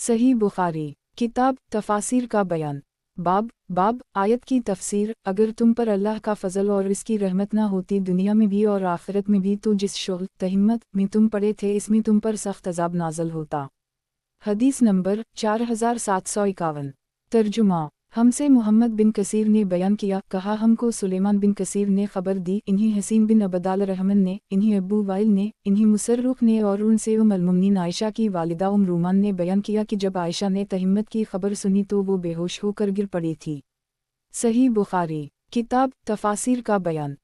صحیح بخاری کتاب تفاسیر کا بیان باب آیت کی تفسیر۔ اگر تم پر اللہ کا فضل اور اس کی رحمت نہ ہوتی دنیا میں بھی اور آخرت میں بھی تو جس شغل تہمت میں تم پڑے تھے اس میں تم پر سخت عذاب نازل ہوتا۔ حدیث نمبر 4751۔ ترجمہ۔ ہم سے محمد بن کثیر نے بیان کیا، کہا ہم کو سلیمان بن کثیر نے خبر دی، انہیں حسین بن عبدال الرحمن نے، انہیں ابو وائل نے، انہیں مسرخ نے اور ان سے المؤمنین عائشہ کی والدہ رومان نے بیان کیا کہ جب عائشہ نے تہمت کی خبر سنی تو وہ بے ہوش ہو کر گر پڑی تھی۔ صحیح بخاری کتاب تفاسیر کا بیان۔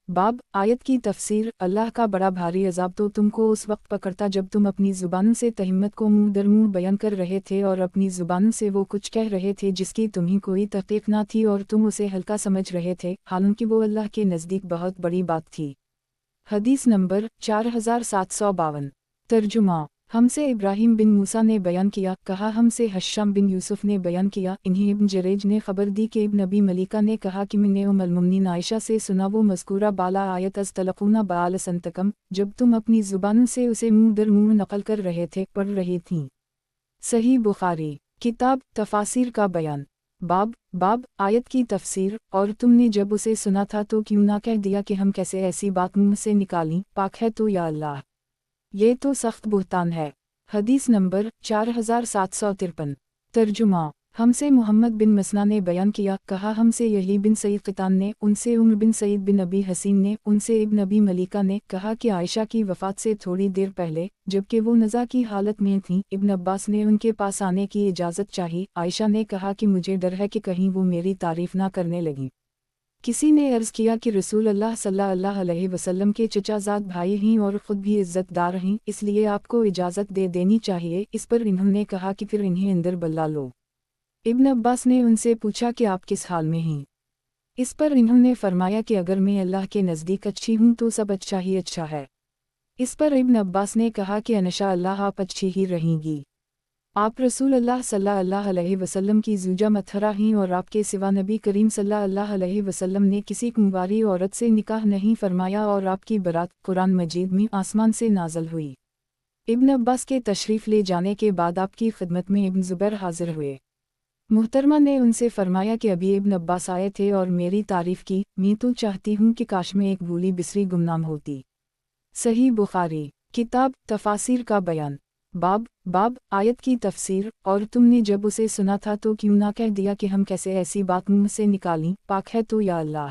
باب آیت کی تفسیر۔ اللہ کا بڑا بھاری عذاب تو تم کو اس وقت پکڑتا جب تم اپنی زبانوں سے تہمت کو منہ در منہ بیان کر رہے تھے اور اپنی زبانوں سے وہ کچھ کہہ رہے تھے جس کی تمہیں کوئی تحقیق نہ تھی اور تم اسے ہلکا سمجھ رہے تھے، حالانکہ وہ اللہ کے نزدیک بہت بڑی بات تھی۔ حدیث نمبر 4752۔ ترجمہ۔ ہم سے ابراہیم بن موسیٰ نے بیان کیا، کہا ہم سے ہشام بن یوسف نے بیان کیا، انہیں ابن جریج نے خبر دی کہ ابن ابی ملیکہ نے کہا کہ میں نے المؤمنین عائشہ سے سنا وہ مذکورہ بالا آیت از تلقون بآلسنتکم جب تم اپنی زبانوں سے اسے منہ در منہ نقل کر رہے تھے پڑھ رہی تھیں۔ صحیح بخاری کتاب تفاسیر کا بیان۔ باب آیت کی تفسیر۔ اور تم نے جب اسے سنا تھا تو کیوں نہ کہہ دیا کہ ہم کیسے ایسی بات منہ سے نکالیں، پاک ہے تو یا اللہ، یہ تو سخت بہتان ہے۔ حدیث نمبر 4753۔ ترجمہ۔ ہم سے محمد بن مسنا نے بیان کیا، کہا ہم سے یحییٰ بن سعید قطان نے، ان سے عمر بن سعید بن ابی حسین نے، ان سے ابن ابی ملیکہ نے کہا کہ عائشہ کی وفات سے تھوڑی دیر پہلے جبکہ وہ نزا کی حالت میں تھیں، ابن عباس نے ان کے پاس آنے کی اجازت چاہی۔ عائشہ نے کہا کہ مجھے ڈر ہے کہ کہیں وہ میری تعریف نہ کرنے لگیں۔ کسی نے عرض کیا کہ رسول اللہ صلی اللہ علیہ وسلم کے چچا زاد بھائی ہیں اور خود بھی عزت دار ہیں، اس لیے آپ کو اجازت دے دینی چاہیے۔ اس پر انہوں نے کہا کہ پھر انہیں اندر بلا لو۔ ابن عباس نے ان سے پوچھا کہ آپ کس حال میں ہیں؟ اس پر انہوں نے فرمایا کہ اگر میں اللہ کے نزدیک اچھی ہوں تو سب اچھا ہی اچھا ہے۔ اس پر ابن عباس نے کہا کہ انشاء اللہ آپ اچھی ہی رہیں گی۔ آپ رسول اللہ صلی اللہ علیہ وسلم کی زوجہ مطہرہ ہیں اور آپ کے سوا نبی کریم صلی اللہ علیہ وسلم نے کسی کنواری عورت سے نکاح نہیں فرمایا اور آپ کی برات قرآن مجید میں آسمان سے نازل ہوئی۔ ابن عباس کے تشریف لے جانے کے بعد آپ کی خدمت میں ابن زبیر حاضر ہوئے۔ محترمہ نے ان سے فرمایا کہ ابھی ابن عباس آئے تھے اور میری تعریف کی، میں تو چاہتی ہوں کہ کاش میں ایک بھولی بسری گمنام ہوتی۔ صحیح بخاری کتاب تفاسیر کا بیان۔ باب آیت کی تفسیر۔ اور تم نے جب اسے سنا تھا تو کیوں نہ کہہ دیا کہ ہم کیسے ایسی بات منہ سے نکالیں، پاک ہے تو یا اللہ،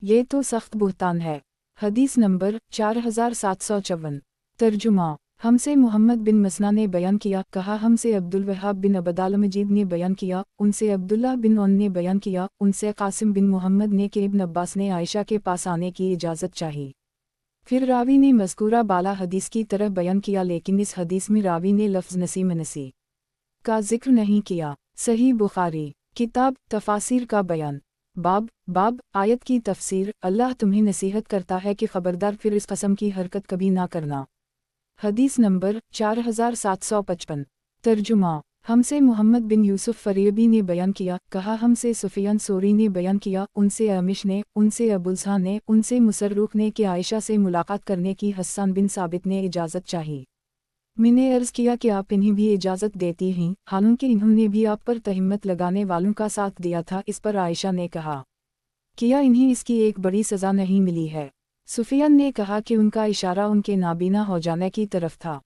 یہ تو سخت بہتان ہے۔ حدیث نمبر 4754۔ ترجمہ۔ ہم سے محمد بن مسنا نے بیان کیا، کہا ہم سے عبدالوہاب بن عبدال مجید نے بیان کیا، ان سے عبداللہ بن عون نے بیان کیا، ان سے قاسم بن محمد نے کہ ابن عباس نے عائشہ کے پاس آنے کی اجازت چاہی۔ پھر راوی نے مذکورہ بالا حدیث کی طرح بیان کیا، لیکن اس حدیث میں راوی نے لفظ نسی کا ذکر نہیں کیا۔ صحیح بخاری کتاب تفاسیر کا بیان۔ باب آیت کی تفسیر۔ اللہ تمہیں نصیحت کرتا ہے کہ خبردار پھر اس قسم کی حرکت کبھی نہ کرنا۔ حدیث نمبر 4755۔ ترجمہ۔ ہم سے محمد بن یوسف فریبی نے بیان کیا، کہا ہم سے سفیان ثوری نے بیان کیا، ان سے اعمش نے، ان سے ابوالزہاء نے، ان سے مسرخ نے کہ عائشہ سے ملاقات کرنے کی حسان بن ثابت نے اجازت چاہی۔ میں نے عرض کیا کہ آپ انہیں بھی اجازت دیتی ہیں، حالانکہ انہوں نے بھی آپ پر تہمت لگانے والوں کا ساتھ دیا تھا۔ اس پر عائشہ نے کہا، کیا انہیں اس کی ایک بڑی سزا نہیں ملی ہے؟ سفیان نے کہا کہ ان کا اشارہ ان کے نابینا ہو جانے کی طرف تھا۔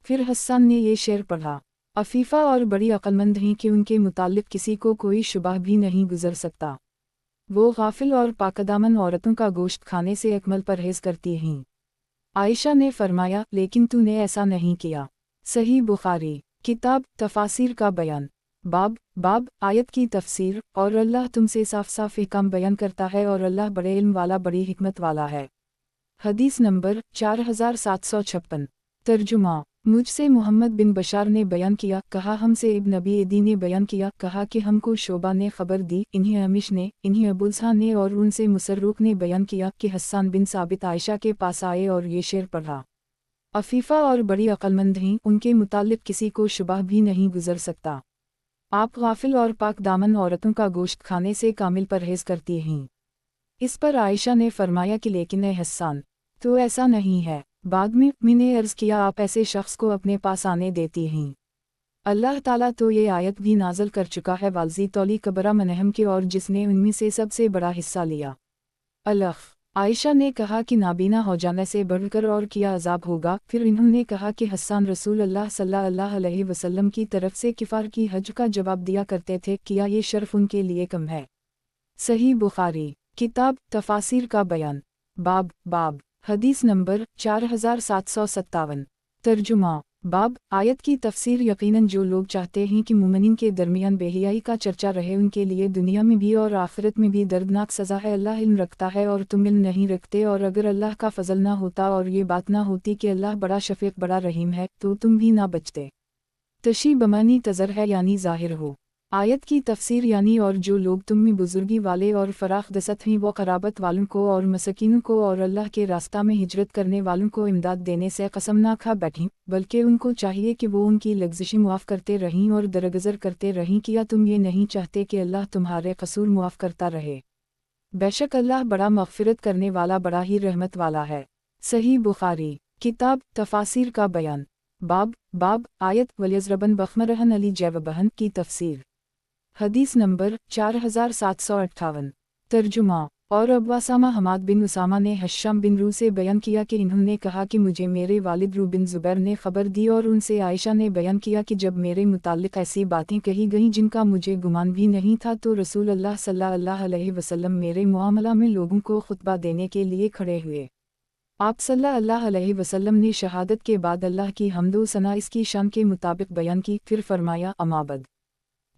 پھر حسان نے یہ شعر پڑھا، عفیفہ اور بڑی عقلمند ہیں کہ ان کے متعلق کسی کو کوئی شبہ بھی نہیں گزر سکتا۔ وہ غافل اور پاکدامن عورتوں کا گوشت کھانے سے اکمل پرہیز کرتی ہیں۔ عائشہ نے فرمایا، لیکن تو نے ایسا نہیں کیا۔ صحیح بخاری کتاب تفاسیر کا بیان۔ باب آیت کی تفسیر۔ اور اللہ تم سے صاف صاف احکام بیان کرتا ہے اور اللہ بڑے علم والا بڑی حکمت والا ہے۔ حدیث نمبر 4756۔ ترجمہ۔ مجھ سے محمد بن بشار نے بیان کیا، کہا ہم سے ابن ابی عدی نے بیان کیا، کہا کہ ہم کو شعبہ نے خبر دی، انہیں اعمش نے، انہیں ابوالزہاء نے اور ان سے مسرخ نے بیان کیا کہ حسان بن ثابت عائشہ کے پاس آئے اور یہ شعر پڑھا، عفیفہ اور بڑی عقلمند ہیں، ان کے متعلق کسی کو شبہ بھی نہیں گزر سکتا۔ آپ غافل اور پاک دامن عورتوں کا گوشت کھانے سے کامل پرہیز کرتی ہیں۔ اس پر عائشہ نے فرمایا کہ لیکن اے حسان، تو ایسا نہیں ہے۔ بعد میں نے عرض کیا، آپ ایسے شخص کو اپنے پاس آنے دیتی ہیں؟ अल्लाह ताला तो ये आयत भी नाज़िल कर चुका है वालजी तौली कबरा मनहम के और जिसने उनमें से सबसे बड़ा हिस्सा लिया। अलफ आयशा ने कहा कि नाबीना हो जाने से बढ़कर और किया अजाब होगा। फिर इन्होंने कहा कि हस्सान रसूल अल्लाह सल्लल्लाहु अलैहि वसल्लम की तरफ से किफ़ार की हज का जवाब दिया करते थे, किया ये शर्फ उनके लिए कम है। सही बुखारी किताब तफासिर का बयान बाब हदीस नंबर 4757। तर्जुमा बाब आयत की तफसीर यकीनन जो लोग चाहते हैं कि मुमिनीन के दरमियान बेहयाई का चर्चा रहे उनके लिए दुनिया में भी और आखिरत में भी दर्दनाक सज़ा है। अल्लाह इल्म रखता है और तुम इल्म नहीं रखते, और अगर अल्लाह का फजल ना होता और ये बात ना होती कि अल्लाह बड़ा शफीक बड़ा रहीम है तो तुम भी ना बचते। तशी बमानी तज़र है यानी ज़ाहिर हो। आयत की तफसीर यानी और जो लोग तुम में बुजुर्गी वाले और फराख दसत हैं वो क़राबत वालों को और मसकीनों को और अल्लाह के रास्ता में हिजरत करने वालों को इमदाद देने से कसम ना खा बैठीं, बल्कि उनको चाहिए कि वो उनकी लग्ज़िशें मुआफ़ करते रहें और दरगुज़र करते रहें। किया तुम ये नहीं चाहते कि अल्लाह तुम्हारे कसूर मुआफ़ करता रहे? बेशक अल्लाह बड़ा मग़फ़िरत करने वाला बड़ा ही रहमत वाला है। सही बुखारी किताब तफासिर का बयान बाब आयत वलियज़रबन बखमरहन अली जैवबहन की तफसीर। हदीस नंबर 4758। तर्जुमा और अब्बासामा हमाद बिन उसामा ने हश्शाम बिन रू से बयान किया कि इन्होंने कहा कि मुझे मेरे वालिद रू बिन ज़ुबैर ने ख़बर दी और उनसे आयशा ने बयान किया कि जब मेरे मुताल्लिक़ ऐसी बातें कही गईं जिनका मुझे गुमान भी नहीं था तो रसूल अल्लाह सल्लल्लाहु अलैहि वसल्लम मेरे मुआमला में लोगों को खुतबा देने के लिए खड़े हुए। आप सल्लल्लाहु अलैहि वसल्लम ने शहादत के बाद अल्लाह की हम्दो सना इसकी शान के मुताबिक बयान की। फिर फरमाया, अमाबद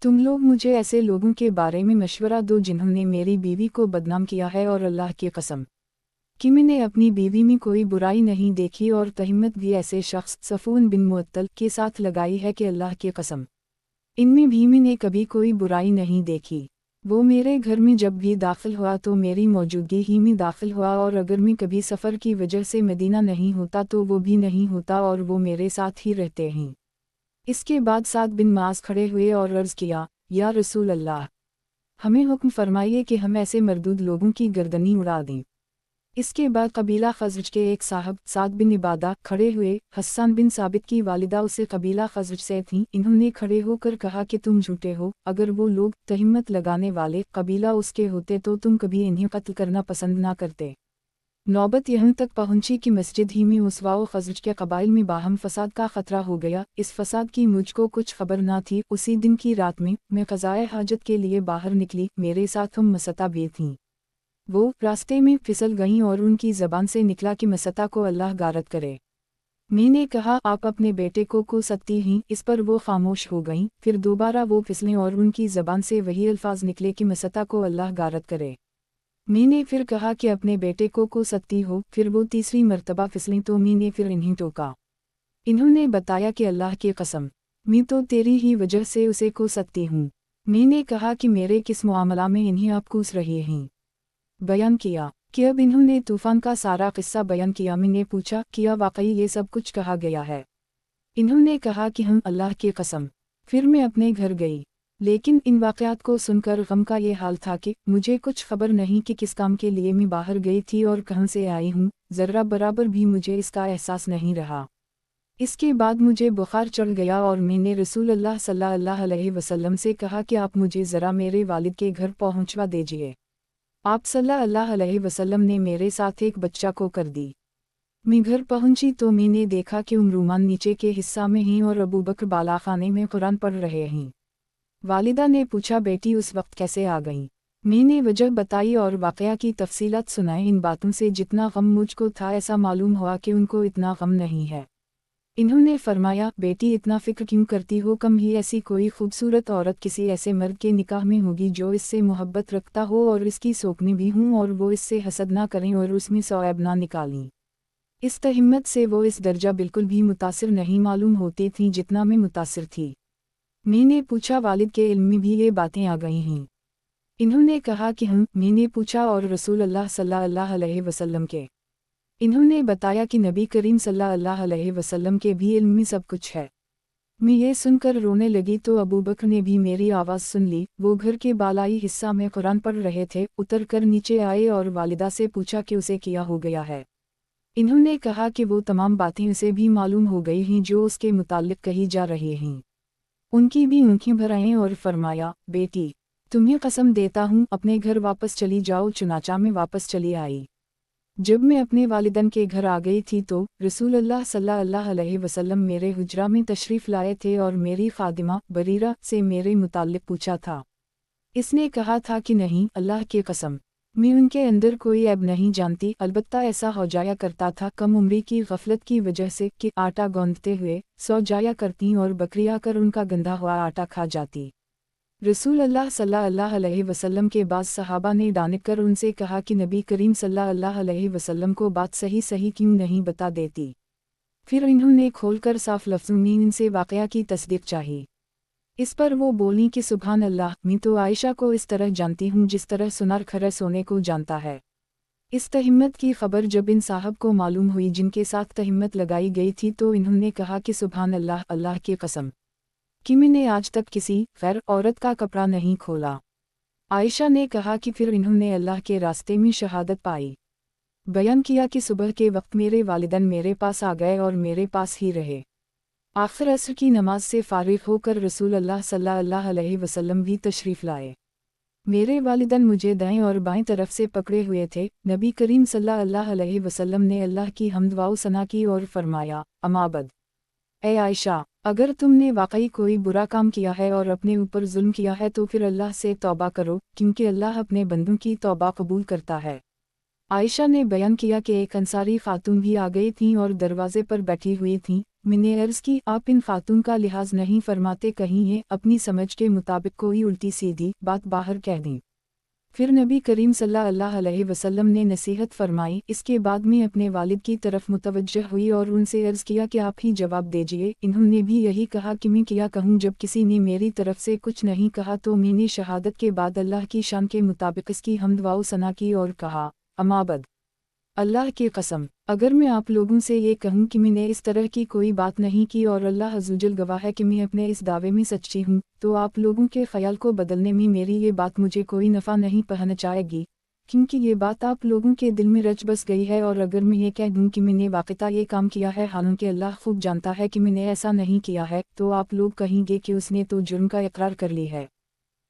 तुम लोग मुझे ऐसे लोगों के बारे में मशवरा दो जिन्होंने मेरी बीवी को बदनाम किया है, और अल्लाह की कसम कि मैंने अपनी बीवी में कोई बुराई नहीं देखी, और तहिम्मत भी ऐसे शख्स सफ़ून बिन मुअत्तल के साथ लगाई है कि अल्लाह की कसम इनमें भी मैंने कभी कोई बुराई नहीं देखी। वो मेरे घर में जब भी दाखिल हुआ तो मेरी मौजूदगी ही में दाखिल हुआ, और अगर मैं कभी सफ़र की वजह से मदीना नहीं होता तो वो भी नहीं होता, और वो मेरे साथ ही रहते हैं। इसके बाद साद बिन मास खड़े हुए और अर्ज़ किया, या रसूल अल्लाह, हमें हुक्म फरमाइए कि हम ऐसे मरदूद लोगों की गर्दनी उड़ा दें। इसके बाद कबीला खज़रज के एक साहब साद बिन इबादा खड़े हुए। हस्सान बिन साबित की वालिदा उसे कबीला खज़रज से थीं। इन्होंने खड़े होकर कहा कि तुम झूठे हो। अगर वो लोग तहिम्मत लगाने वाले कबीला उसके होते तो तुम कभी इन्हें कत्ल करना पसंद ना करते। नौबत यहाँ तक पहुंची कि मस्जिद ही में उसवाओ खज़रज के कबाइल में बाहम फसाद का ख़तरा हो गया। इस फसाद की मुझको कुछ खबर ना थी। उसी दिन की रात में मैं क़ज़ाए हाजत के लिए बाहर निकली। मेरे साथ हम मसता भी थीं। वो रास्ते में फिसल गईं और उनकी ज़बान से निकला कि मसता को अल्लाह गारत करे। मैंने कहा, आप अपने बेटे को सकती हैं। इस पर वो खामोश हो गईं। फिर दोबारा वो फिसलें और उनकी ज़बान से वही अल्फाज निकले कि मसता को अल्लाह गारत करे। मैंने फिर कहा कि अपने बेटे को सकती हो। फिर वो तीसरी मर्तबा फिसलीं तो मैंने फिर इन्हें टोका। इन्होंने बताया कि अल्लाह की कसम, मैं तो तेरी ही वजह से उसे को सकती हूँ। मैंने कहा कि मेरे किस मामला में इन्हें आप कूस रहे हैं। बयान किया कि अब इन्होंने तूफ़ान का सारा किस्सा बयान किया। मैंने पूछा, किया वाकई ये सब कुछ कहा गया है? इन्होंने कहा कि हम अल्लाह की कसम। फिर मैं अपने घर गई, लेकिन इन वाक़यात को सुनकर गम का ये हाल था कि मुझे कुछ खबर नहीं कि किस काम के लिए मैं बाहर गई थी और कहाँ से आई हूँ। ज़र्रा बराबर भी मुझे इसका एहसास नहीं रहा। इसके बाद मुझे बुखार चढ़ गया और मैंने रसूल अल्लाह सल्लल्लाहु अलैहि वसल्लम से कहा कि आप मुझे ज़रा मेरे वालिद के घर पहुँचवा दीजिए। आप सल्लल्लाहु अलैहि वसल्लम ने मेरे साथ एक बच्चा को कर दी। मैं घर पहुंची तो मैंने देखा कि उमरूमान नीचे के हिस्सा में हैं और अबू बकर बालाखाने में कुरान पढ़ रहे हैं। वालिदा ने पूछा, बेटी उस वक्त कैसे आ गईं? मैंने वजह बताई और वाक़या की तफसीलात सुनाई। इन बातों से जितना गम मुझको था ऐसा मालूम हुआ कि उनको इतना गम नहीं है। इन्होंने फरमाया, बेटी इतना फ़िक्र क्यों करती हो? कम ही ऐसी कोई खूबसूरत औरत किसी ऐसे मर्द के निकाह में होगी जो इससे मोहब्बत रखता हो और इसकी सोकनी भी हूँ और वो इससे हसद ना करें और उसमें सौएब ना निकालें। इस तहिम्मत से वो इस दर्जा बिल्कुल भी मुतासिर नहीं मालूम होती थी जितना मैं मुतासिर थी। मैंने पूछा, वालिद के इल्म में भी ये बातें आ गई हैं? इन्होंने कहा कि हम। मैंने पूछा, और रसूल अल्लाह सल्लल्लाहु अलैहि वसल्लम के? इन्होंने बताया कि नबी करीम सल्लल्लाहु अलैहि वसल्लम के भी इल्म में सब कुछ है। मैं ये सुनकर रोने लगी तो अबू बकर ने भी मेरी आवाज़ सुन ली। वो घर के बालाई हिस्सा में कुरान पढ़ रहे थे। उतर कर नीचे आए और वालिदा से पूछा कि उसे क्या हो गया है। इन्होंने कहा कि वो तमाम बातें उसे भी मालूम हो गई हैं जो उसके मुताल्लिक़ कही जा रही हैं। उनकी भी आंखें भर आईं और फरमाया, बेटी, तुम्हें कसम देता हूँ अपने घर वापस चली जाओ। चुनाचा में वापस चली आई। जब मैं अपने वालिदैन के घर आ गई थी तो रसूलुल्लाह सल्लल्लाहु अलैहि वसल्लम मेरे हुजरा में तशरीफ़ लाए थे और मेरी खादिमा बरीरा से मेरे मुताल्लिक़ पूछा था। इसने कहा था कि नहीं, अल्लाह की कसम, मैं उनके अंदर कोई ऐब नहीं जानती, अलबत्ता ऐसा हो जाया करता था कम उम्री की गफलत की वजह से कि आटा गूंदते हुए सो जाया करती और बकरी आकर उनका गंदा हुआ आटा खा जाती। रसूलुल्लाह सल्लल्लाहु अलैहि वसल्लम के बाद सहाबा ने डांट कर उनसे कहा कि नबी करीम सल्लल्लाहु अलैहि वसल्लम को बात सही सही क्यों नहीं बता देती। फिर इन्होंने खोलकर साफ लफ्ज़ों में इनसे वाक़या की तस्दीक चाही। इस पर वो बोली कि सुभान अल्लाह, मैं तो आयशा को इस तरह जानती हूँ जिस तरह सुनार खरा सोने को जानता है। इस तहिम्मत की खबर जब इन साहब को मालूम हुई जिनके साथ तहिम्मत लगाई गई थी तो इन्होंने कहा कि सुभान अल्लाह, अल्लाह की कसम कि मैंने आज तक किसी गैर औरत का कपड़ा नहीं खोला। आयशा ने कहा कि फिर इन्होंने अल्लाह के रास्ते में शहादत पाई। बयान किया कि सुबह के वक्त मेरे वालिदैन मेरे पास आ गए और मेरे पास ही रहे। आखिर असर की नमाज से फारिग होकर रसूलुल्लाह सल्लल्लाहु अलैहि वसल्लम भी तशरीफ़ लाए। मेरे वालिदैन मुझे दाएं और बाएं तरफ से पकड़े हुए थे। नबी करीम सल्लल्लाहु अलैहि वसल्लम ने अल्लाह की हम्द व सना की और फरमाया, अमाबद, ए आयशा, अगर तुमने वाकई कोई बुरा काम किया है और अपने ऊपर जुल्म किया है तो फिर अल्लाह से तौबा करो, क्योंकि अल्लाह अपने बंदों की तौबा कबूल करता है। आयशा ने बयान किया कि एक अंसारी खातून भी आ गई थीं और दरवाजे पर बैठी हुई थीं। मैंने अर्ज़ की, आप इन खातून का लिहाज नहीं फरमाते, कहीं ये अपनी समझ के मुताबिक कोई उल्टी सीधी बात बाहर कह दें। फिर नबी करीम सल्लल्लाहु अलैहि वसल्लम ने नसीहत फरमाई। इसके बाद मैं अपने वालिद की तरफ मुतवज्जह हुई और उनसे अर्ज़ किया कि आप ही जवाब दीजिए। इन्होंने भी यही कहा कि मैं क्या कहूँ। जब किसी ने मेरी तरफ से कुछ नहीं कहा तो मैंने शहादत के बाद अल्लाह की शान के मुताबिक इसकी हम्द व सना की और कहा, अमाबद, अल्लाह की कसम, अगर मैं आप लोगों से ये कहूँ कि मैंने इस तरह की कोई बात नहीं की और अल्लाह अज़्ज़वजल गवाह है कि मैं अपने इस दावे में सच्ची हूँ, तो आप लोगों के ख्याल को बदलने में मेरी ये बात मुझे कोई नफ़ा नहीं पहुँचाएगी, क्योंकि ये बात आप लोगों के दिल में रच बस गई है। और अगर मैं ये कह दूँ कि मैंने वाक़ता ये काम किया है हालांकि अल्लाह खूब जानता है कि मैंने ऐसा नहीं किया है, तो आप लोग कहेंगे कि उसने तो जुर्म का इकरार कर ली है।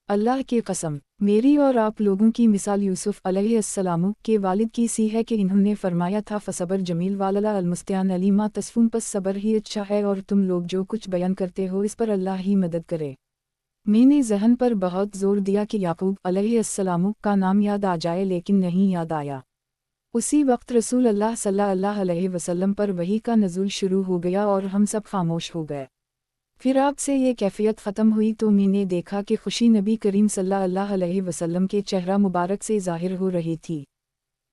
अल्लाह की कसम, मेरी और आप लोगों की मिसाल यूसुफ अलैहिस्सलाम के वालिद की सी है कि इन्होंने फरमाया था, फसबर जमील वाला अलमुस्तान अलीमा तस्फून, पस सबर ही अच्छा है और तुम लोग जो कुछ बयान करते हो इस पर अल्लाह ही मदद करे। मैंने जहन पर बहुत जोर दिया कि याकूब अलैहिस्सलाम का नाम याद आ जाए, लेकिन नहीं याद आया। उसी वक्त रसूल अल्लाह सल्लल्लाहु अलैहि वसल्लम पर वही का नज़ूल शुरू हो गया और हम सब खामोश हो गए। फिर आपसे ये कैफियत ख़त्म हुई तो मैंने देखा कि खुशी नबी करीम सल्लल्लाहु अलैहि वसल्लम के चेहरा मुबारक से ज़ाहिर हो रही थी।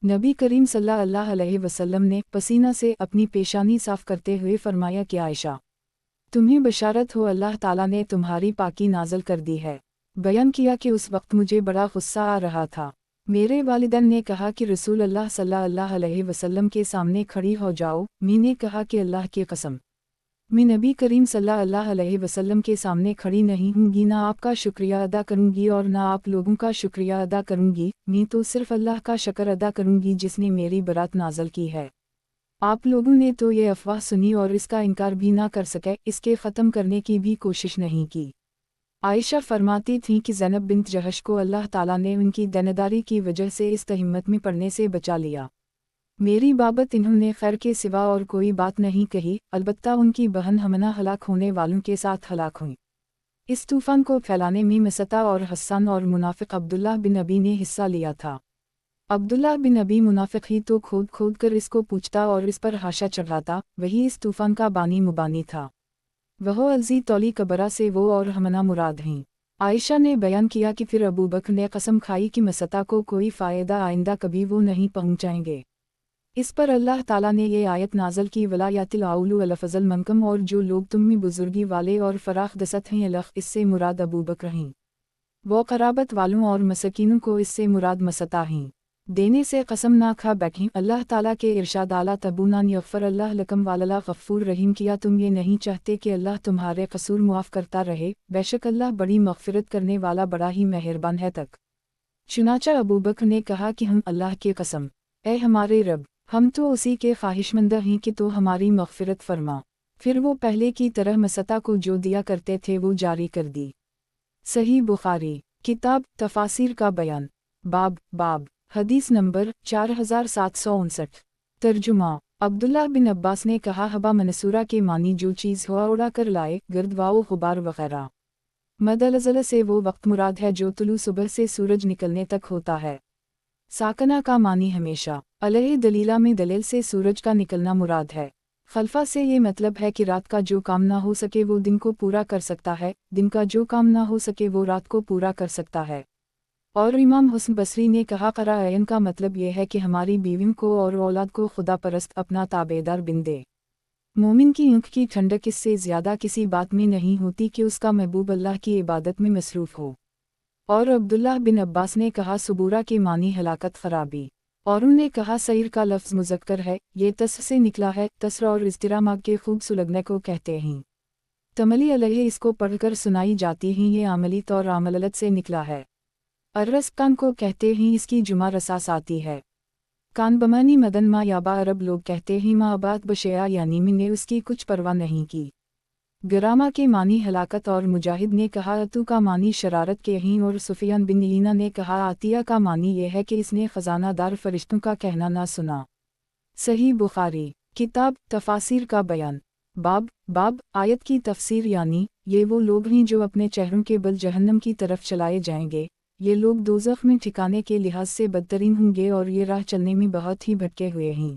नबी करीम सल्लल्लाहु अलैहि वसल्लम ने पसीना से अपनी पेशानी साफ़ करते हुए फरमाया कि आयशा, तुम्हें बशारत हो, अल्लाह ताला ने तुम्हारी पाकी नाज़िल कर दी है। बयान किया कि उस वक्त मुझे बड़ा गुस्सा आ रहा था। मेरे वालिदैन ने कहा कि रसूल अल्लाह सल्लल्लाहु अलैहि वसल्लम के सामने खड़ी हो जाओ। मैंने कहा कि अल्लाह की कसम, मैं नबी करीम सल्लल्लाहु अलैहि वसल्लम के सामने खड़ी नहीं हूँगी, ना आपका शुक्रिया अदा करूँगी और ना आप लोगों का शुक्रिया अदा करूँगी। मैं तो सिर्फ अल्लाह का शुक्र अदा करूँगी जिसने मेरी बरात नाज़िल की है। आप लोगों ने तो ये अफवाह सुनी और इसका इनकार भी ना कर सके, इसके ख़त्म करने की भी कोशिश नहीं की। आयशा फरमाती थीं कि ज़ैनब बिन्त जहश को अल्लाह ताला ने उनकी देनदारी की वजह से इस तहिम्मत में पड़ने से बचा लिया। मेरी बाबत इन्होंने खैर के सिवा और कोई बात नहीं कही, अलबत्ता उनकी बहन हमना हलाक होने वालों के साथ हलाक हुई। इस तूफ़ान को फैलाने में मसता और हस्सान और मुनाफिक अब्दुल्लाह बिन अबी ने हिस्सा लिया था। अब्दुल्लाह बिन अबी मुनाफिक ही तो खोद कर इसको पूछता और इस पर हाशा चढ़ाता, वही इस तूफ़ान का बानी मुबानी था। वह अज़ी तौली कबरा से वो और हमना मुराद हैं। आयशा ने बयान किया कि फिर अबू बकर ने कसम खाई कि मसता को कोई फ़ायदा आइंदा कभी वो नहीं पहुँचाएंगे। इस पर अल्लाह ताला ने ये आयत नाज़िल की, वलायातिल आउलु अलफ़ज़ल मनकम, और जो लोग तुम में बुजुर्गी वाले और फ़राख दसत हैं अलख, इससे मुराद अबू बकर हैं। वो क़राबत वालों और मसकीनों को इससे मुराद मसता हैं। देने से कसम ना खा बैठें। अल्लाह ताला के इरशाद, आला तबूनान यग़फ़र अल्लाह लकम वालला गफ़ूर रहीम, किया तुम ये नहीं चाहते कि अल्लाह तुम्हारे कसूर मुआफ़ करता रहे, बेशक अल्लाह बड़ी मग़फ़िरत करने वाला बड़ा ही मेहरबान है। तक चुनाचा अबू बकर ने कहा कि हम अल्लाह की कसम, ए हमारे रब, हम तो उसी के ख्वाहिशमंद हैं कि तो हमारी मग़फ़िरत फरमा। پھر وہ پہلے کی طرح مسطہ کو جو دیا کرتے تھے وہ جاری کر دی۔ صحیح بخاری، کتاب تفاسیر کا بیان، باب حدیث نمبر 4759۔ ترجمہ۔ عبداللہ بن عباس نے کہا حبا منصورہ کے معنی جو چیز ہوا اڑا کر لائے، گرد واؤ غبار وغیرہ۔ مدلزلہ سے وہ وقت مراد ہے جو طلوع صبح سے سورج نکلنے تک ہوتا ہے۔ ساکنہ کا معنی ہمیشہ، علیہ دلیلہ میں دلیل سے سورج کا نکلنا مراد ہے۔ خلفہ سے یہ مطلب ہے کہ رات کا جو کام نہ ہو سکے وہ دن کو پورا کر سکتا ہے، دن کا جو کام نہ ہو سکے وہ رات کو پورا کر سکتا ہے۔ اور امام حسن بصری نے کہا قرآن کا مطلب یہ ہے کہ ہماری بیویوں کو اور اولاد کو خدا پرست اپنا تابعدار بن دے۔ مومن کی آنکھ کی ٹھنڈک اس سے زیادہ کسی بات میں نہیں ہوتی کہ اس کا محبوب اللہ کی عبادت میں مصروف ہو۔ اور عبداللہ بن عباس نے کہا صبورہ کے معنی ہلاکت خرابی۔ اور انہوں نے کہا سعیر کا لفظ مذکر ہے، یہ تس سے نکلا ہے، تسر اور اضطرام کے خوب سلگنے کو کہتے ہیں۔ تملی علیہ اس کو پڑھ کر سنائی جاتی ہیں، یہ عملی طور عملت سے نکلا ہے۔ ارس کان کو کہتے ہیں، اس کی جمع رساس آتی ہے۔ کان بمانی مدن ما یابا، عرب لوگ کہتے ہیں ما آباد بشیا یعنی میں نے اس کی کچھ پرواہ نہیں کی۔ گراما کے معنی ہلاکت، اور مجاہد نے کہا اتو کا معنی شرارت کے ہیں، اور سفیان بن عیینہ نے کہا عطیہ کا معنی یہ ہے کہ اس نے خزانہ دار فرشتوں کا کہنا نہ سنا۔ صحیح بخاری، کتاب تفاسیر کا بیان، باب آیت کی تفسیر یعنی یہ وہ لوگ ہیں جو اپنے چہروں کے بل جہنم کی طرف چلائے جائیں گے، یہ لوگ دوزخ میں ٹھکانے کے لحاظ سے بدترین ہوں گے اور یہ راہ چلنے میں بہت ہی بھٹکے ہوئے ہیں۔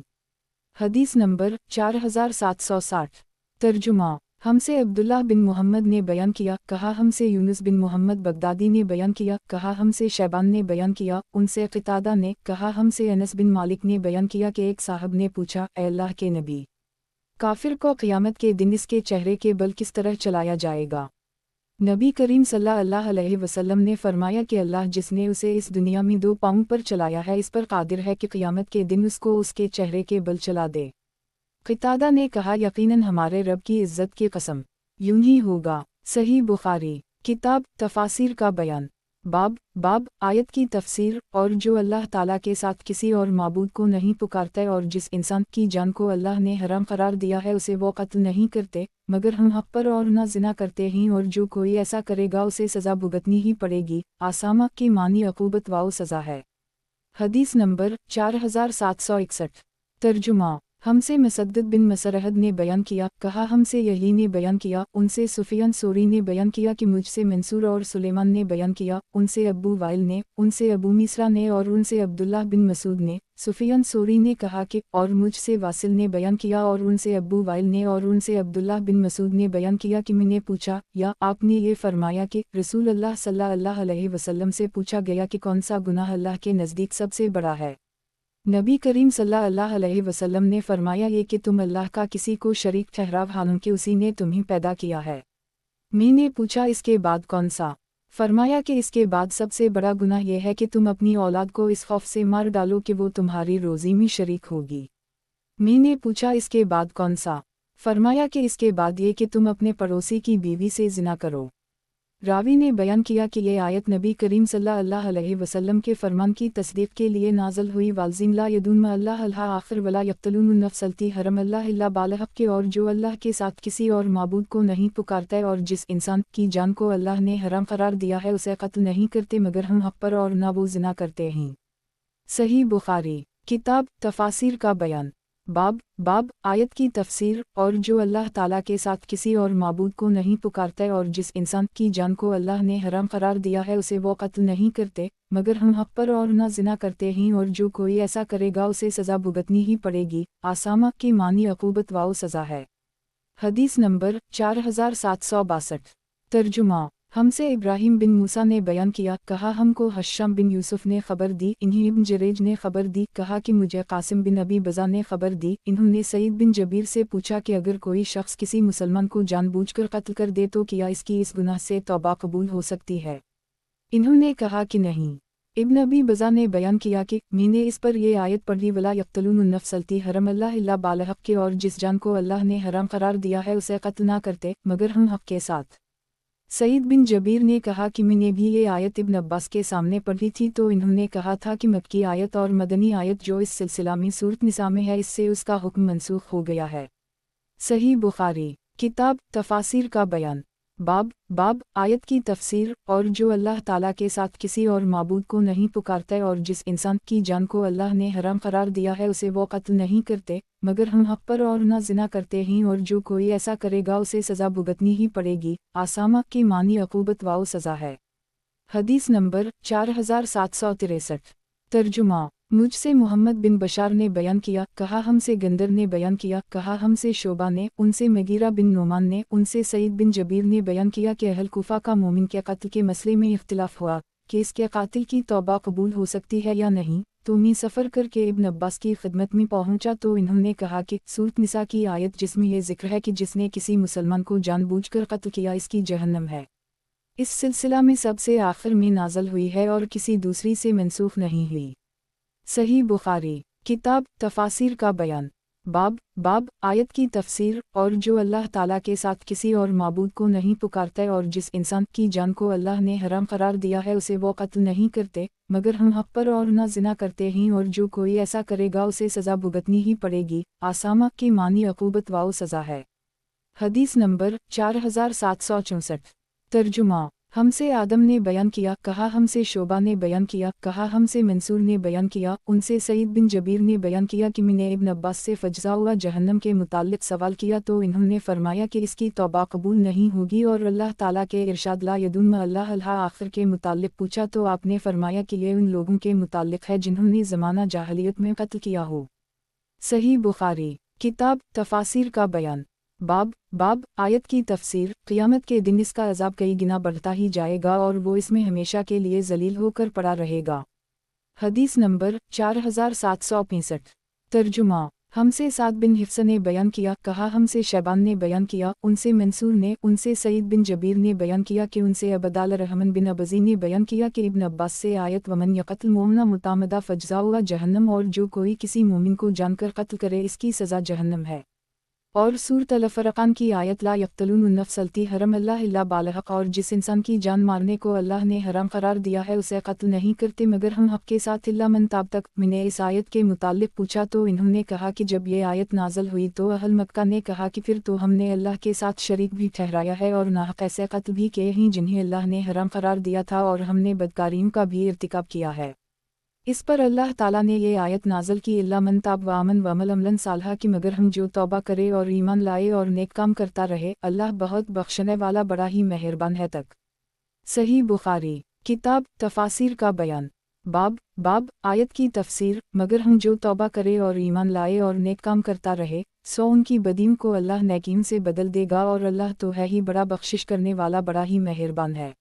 حدیث نمبر 4760۔ ترجمہ۔ ہم سے عبداللہ بن محمد نے بیان کیا، کہا ہم سے یونس بن محمد بغدادی نے بیان کیا، کہا ہم سے شیبان نے بیان کیا، ان سے قتادہ نے، کہا ہم سے انس بن مالک نے بیان کیا کہ ایک صاحب نے پوچھا، اے اللہ کے نبی، کافر کو قیامت کے دن اس کے چہرے کے بل کس طرح چلایا جائے گا؟ نبی کریم صلی اللہ علیہ وسلم نے فرمایا کہ اللہ جس نے اسے اس دنیا میں 2 پاؤں پر چلایا ہے اس پر قادر ہے کہ قیامت کے دن اس کو اس کے چہرے کے بل چلا دے۔ قتادہ نے کہا یقیناً ہمارے رب کی عزت کی قسم، یوں ہی ہوگا۔ صحیح بخاری، کتاب تفاسیر کا بیان، باب آیت کی تفسیر، اور جو اللہ تعالیٰ کے ساتھ کسی اور معبود کو نہیں پکارتے اور جس انسان کی جان کو اللہ نے حرام قرار دیا ہے اسے وہ قتل نہیں کرتے مگر ہم حق پر، اور نہ زنا کرتے ہیں، اور جو کوئی ایسا کرے گا اسے سزا بھگتنی ہی پڑے گی۔ آسامہ کی معنی عقوبت واؤ سزا ہے۔ حدیث نمبر 4761۔ ترجمہ۔ ہم سے مسدد بن مسرہد نے بیان کیا، کہا ہم سے یحییٰ نے بیان کیا، ان سے سفیان ثوری نے بیان کیا کہ مجھ سے منصور اور سلیمان نے بیان کیا، ان سے ابو وائل نے، ان سے ابو میسرہ نے، اور ان سے عبداللہ بن مسعود نے۔ سفیان ثوری نے کہا کہ اور مجھ سے واصل نے بیان کیا، اور ان سے ابو وائل نے، اور ان سے عبداللہ بن مسعود نے بیان کیا کہ میں نے پوچھا، یا آپ نے یہ فرمایا کہ رسول اللہ صلی اللہ علیہ وسلم سے پوچھا گیا کہ کون سا گناہ اللہ کے نزدیک سب سے بڑا ہے؟ نبی کریم صلی اللہ علیہ وسلم نے فرمایا یہ کہ تم اللہ کا کسی کو شریک ٹھہراؤ حالانکہ اسی نے تمہیں پیدا کیا ہے۔ میں نے پوچھا اس کے بعد کون سا؟ فرمایا کہ اس کے بعد سب سے بڑا گناہ یہ ہے کہ تم اپنی اولاد کو اس خوف سے مار ڈالو کہ وہ تمہاری روزی میں شریک ہوگی۔ میں نے پوچھا اس کے بعد کون سا؟ فرمایا کہ اس کے بعد یہ کہ تم اپنے پڑوسی کی بیوی سے زنا کرو۔ راوی نے بیان کیا کہ یہ آیت نبی کریم صلی اللہ علیہ وسلم کے فرمان کی تصدیق کے لیے نازل ہوئی، والذین لا یدعون مع اللہ الہا آخر ولا یقتلون النفس التی حرم اللہ الا بالحق کے، اور جو اللہ کے ساتھ کسی اور معبود کو نہیں پکارتے اور جس انسان کی جان کو اللہ نے حرام قرار دیا ہے اسے قتل نہیں کرتے مگر ہم حق پر، اور نہ وہ زنا کرتے ہیں۔ صحیح بخاری، کتاب تفاسیر کا بیان، باب آیت کی تفسیر، اور جو اللہ تعالیٰ کے ساتھ کسی اور معبود کو نہیں پکارتے اور جس انسان کی جان کو اللہ نے حرام قرار دیا ہے اسے وہ قتل نہیں کرتے مگر ہم حق پر، اور نہ زنا کرتے ہیں، اور جو کوئی ایسا کرے گا اسے سزا بھگتنی ہی پڑے گی۔ آسامہ کی معنی عقوبت واؤ سزا ہے۔ حدیث نمبر 4762۔ ترجمہ۔ ہم سے ابراہیم بن موسیٰ نے بیان کیا، کہا ہم کو ہشام بن یوسف نے خبر دی، انہیں ابن جریج نے خبر دی، کہا کہ مجھے قاسم بن ابی بزا نے خبر دی، انہوں نے سعید بن جبیر سے پوچھا کہ اگر کوئی شخص کسی مسلمان کو جان بوجھ کر قتل کر دے تو کیا اس کی اس گناہ سے توبہ قبول ہو سکتی ہے؟ انہوں نے کہا کہ نہیں۔ ابن ابی بزا نے بیان کیا کہ میں نے اس پر یہ آیت پڑھی ولا یقتلون النفس التی حرم اللہ الا بالحق کے، اور جس جان کو اللہ نے حرام قرار دیا ہے اسے قتل نہ کرتے مگر ہم حق کے ساتھ۔ سعید بن جبیر نے کہا کہ میں نے بھی یہ آیت ابن عباس کے سامنے پڑھی تھی تو انہوں نے کہا تھا کہ مکی آیت اور مدنی آیت جو اس سلسلہ میں سورۃ نساء میں ہے اس سے اس کا حکم منسوخ ہو گیا ہے۔ सही बुखारी, किताब तफासिर का बयान, बाब आयत की तफसीर। और जो अल्लाह ताला के साथ किसी और माबूद को नहीं पुकारते और जिस इंसान की जान को अल्लाह ने हराम करार दिया है उसे वो कत्ल नहीं करते मगर हम हक पर और न जिना करते हैं, और जो कोई ऐसा करेगा उसे सज़ा भुगतनी ही पड़ेगी। आसामा की मानी अकूबत वाओ सज़ा है। हदीस नंबर 4763। तर्जुमा, मुझसे मोहम्मद बिन बशार ने बयान किया, कहा हमसे गंदर ने बयान किया, कहा हमसे शोबा ने, उनसे मगीरा बिन नोमान ने, उनसे सईद बिन जबीर ने बयान किया कि अहल कुफा का मोमिन के कत्ल के मसले में इख्तिलाफ हुआ कि इसके कातिल की तौबा कबूल हो सकती है या नहीं। तो मी सफ़र करके इब्न अब्बास की खिदमत में पहुंचा तो इन्होंने कहा कि सूरत निसा की आयत जिसमें यह जिक्र है कि जिसने किसी मुसलमान को जानबूझकर कत्ल किया इसकी जहन्नम है, इस सिलसिला में सबसे आखिर में नाजल हुई है और किसी दूसरी से मनसूख नहीं हुई। सही बुखारी, किताब तफासिर का बयान, बाब आयत की तफसीर। और जो अल्लाह ताला के साथ किसी और माबूद को नहीं पुकारते और जिस इंसान की जान को अल्लाह ने हराम करार दिया है उसे वो कत्ल नहीं करते मगर हम हक पर और न जिना करते हैं, और जो कोई ऐसा करेगा उसे सज़ा भुगतनी ही पड़ेगी। आसामा की मानी अकूबत वाओ सज़ा है। हदीस नंबर 4764। तर्जुमा, हमसे आदम ने बयान किया, कहा हमसे शोबा ने बयान किया, कहा हमसे मंसूर ने बयान किया, उनसे सईद बिन जबीर ने बयान किया कि मैंने इब्न अब्बास से फज्जा हुआ जहन्नम के मुताल्लिक सवाल किया तो इन्होंने फरमाया कि इसकी तौबा कबूल नहीं होगी, और अल्लाह ताला के इरशाद ला यदुन अल्लाह आखिर के मुताल्लिक पूछा तो आपने फरमाया कि ये उन लोगों के मुताल्लिक है जिन्होंने ज़माना जाहलियत में कत्ल किया हो। सही बुखारी, किताब तफासिर का बयान, बाब आयत की तफसीर। क़ियामत के दिन इसका अज़ाब कई गुना बढ़ता ही जाएगा और वो इसमें हमेशा के लिए ज़लील होकर पड़ा रहेगा। हदीस नंबर 4765। तर्जुमा, हमसे साद बिन हिफ्स ने बयान किया, कहा हमसे शैबान ने बयान किया, उनसे मंसूर ने, उनसे सईद बिन जबीर ने बयान किया कि उनसे अबदाल रहमान बिन अबजी ने बयान किया कि इब्न अब्बास से आयत वमन यक़त्ल मोमना मुतामदा फज्ज़ाउआ जहन्नम, और जो कोई किसी मोमिन को जानकर कत्ल करे इसकी सज़ा जहन्नम है। और सूरत अल-फरक़ान की आयत ला यक़्तलून नफ़्स अल्लती हरम अल्लाह इल्ला बिल-हक़, और जिस इंसान की जान मारने को अल्लाह ने हराम करार दिया है उसे कत्ल नहीं करते मगर हम हक़ के साथ इल्ला मन ताब तक। मैंने इस आयत के मुताल्लिक़ पूछा तो इन्होंने कहा कि जब ये आयत नाज़ल हुई तो अहल मक्का ने कहा कि फिर तो हमने अल्लाह के साथ शरीक भी ठहराया है और नाहक़ ऐसे कत्ल भी किए हैं जिन्हें अल्लाह ने हराम करार दिया था, और हमने बदकारियों का भी इर्तिकाब किया है। इस पर अल्लाह ताला ने ये आयत नाज़ल की, इल्ला मन ताब व आमन व अमल अमलन सालहा, कि मगर हम जो तौबा करे और ईमान लाए और नेक काम करता रहे, अल्लाह बहुत बख्शने वाला बड़ा ही मेहरबान है तक। सही बुखारी, किताब तफासिर का बयान, बाब आयत की तफसीर। मगर हम जो तौबा करे और ईमान लाए और नेक काम करता रहे सो उनकी बदियों को अल्लाह नेकियों से बदल देगा, और अल्लाह तो है ही बड़ा बख्शिश करने वाला बड़ा ही मेहरबान है।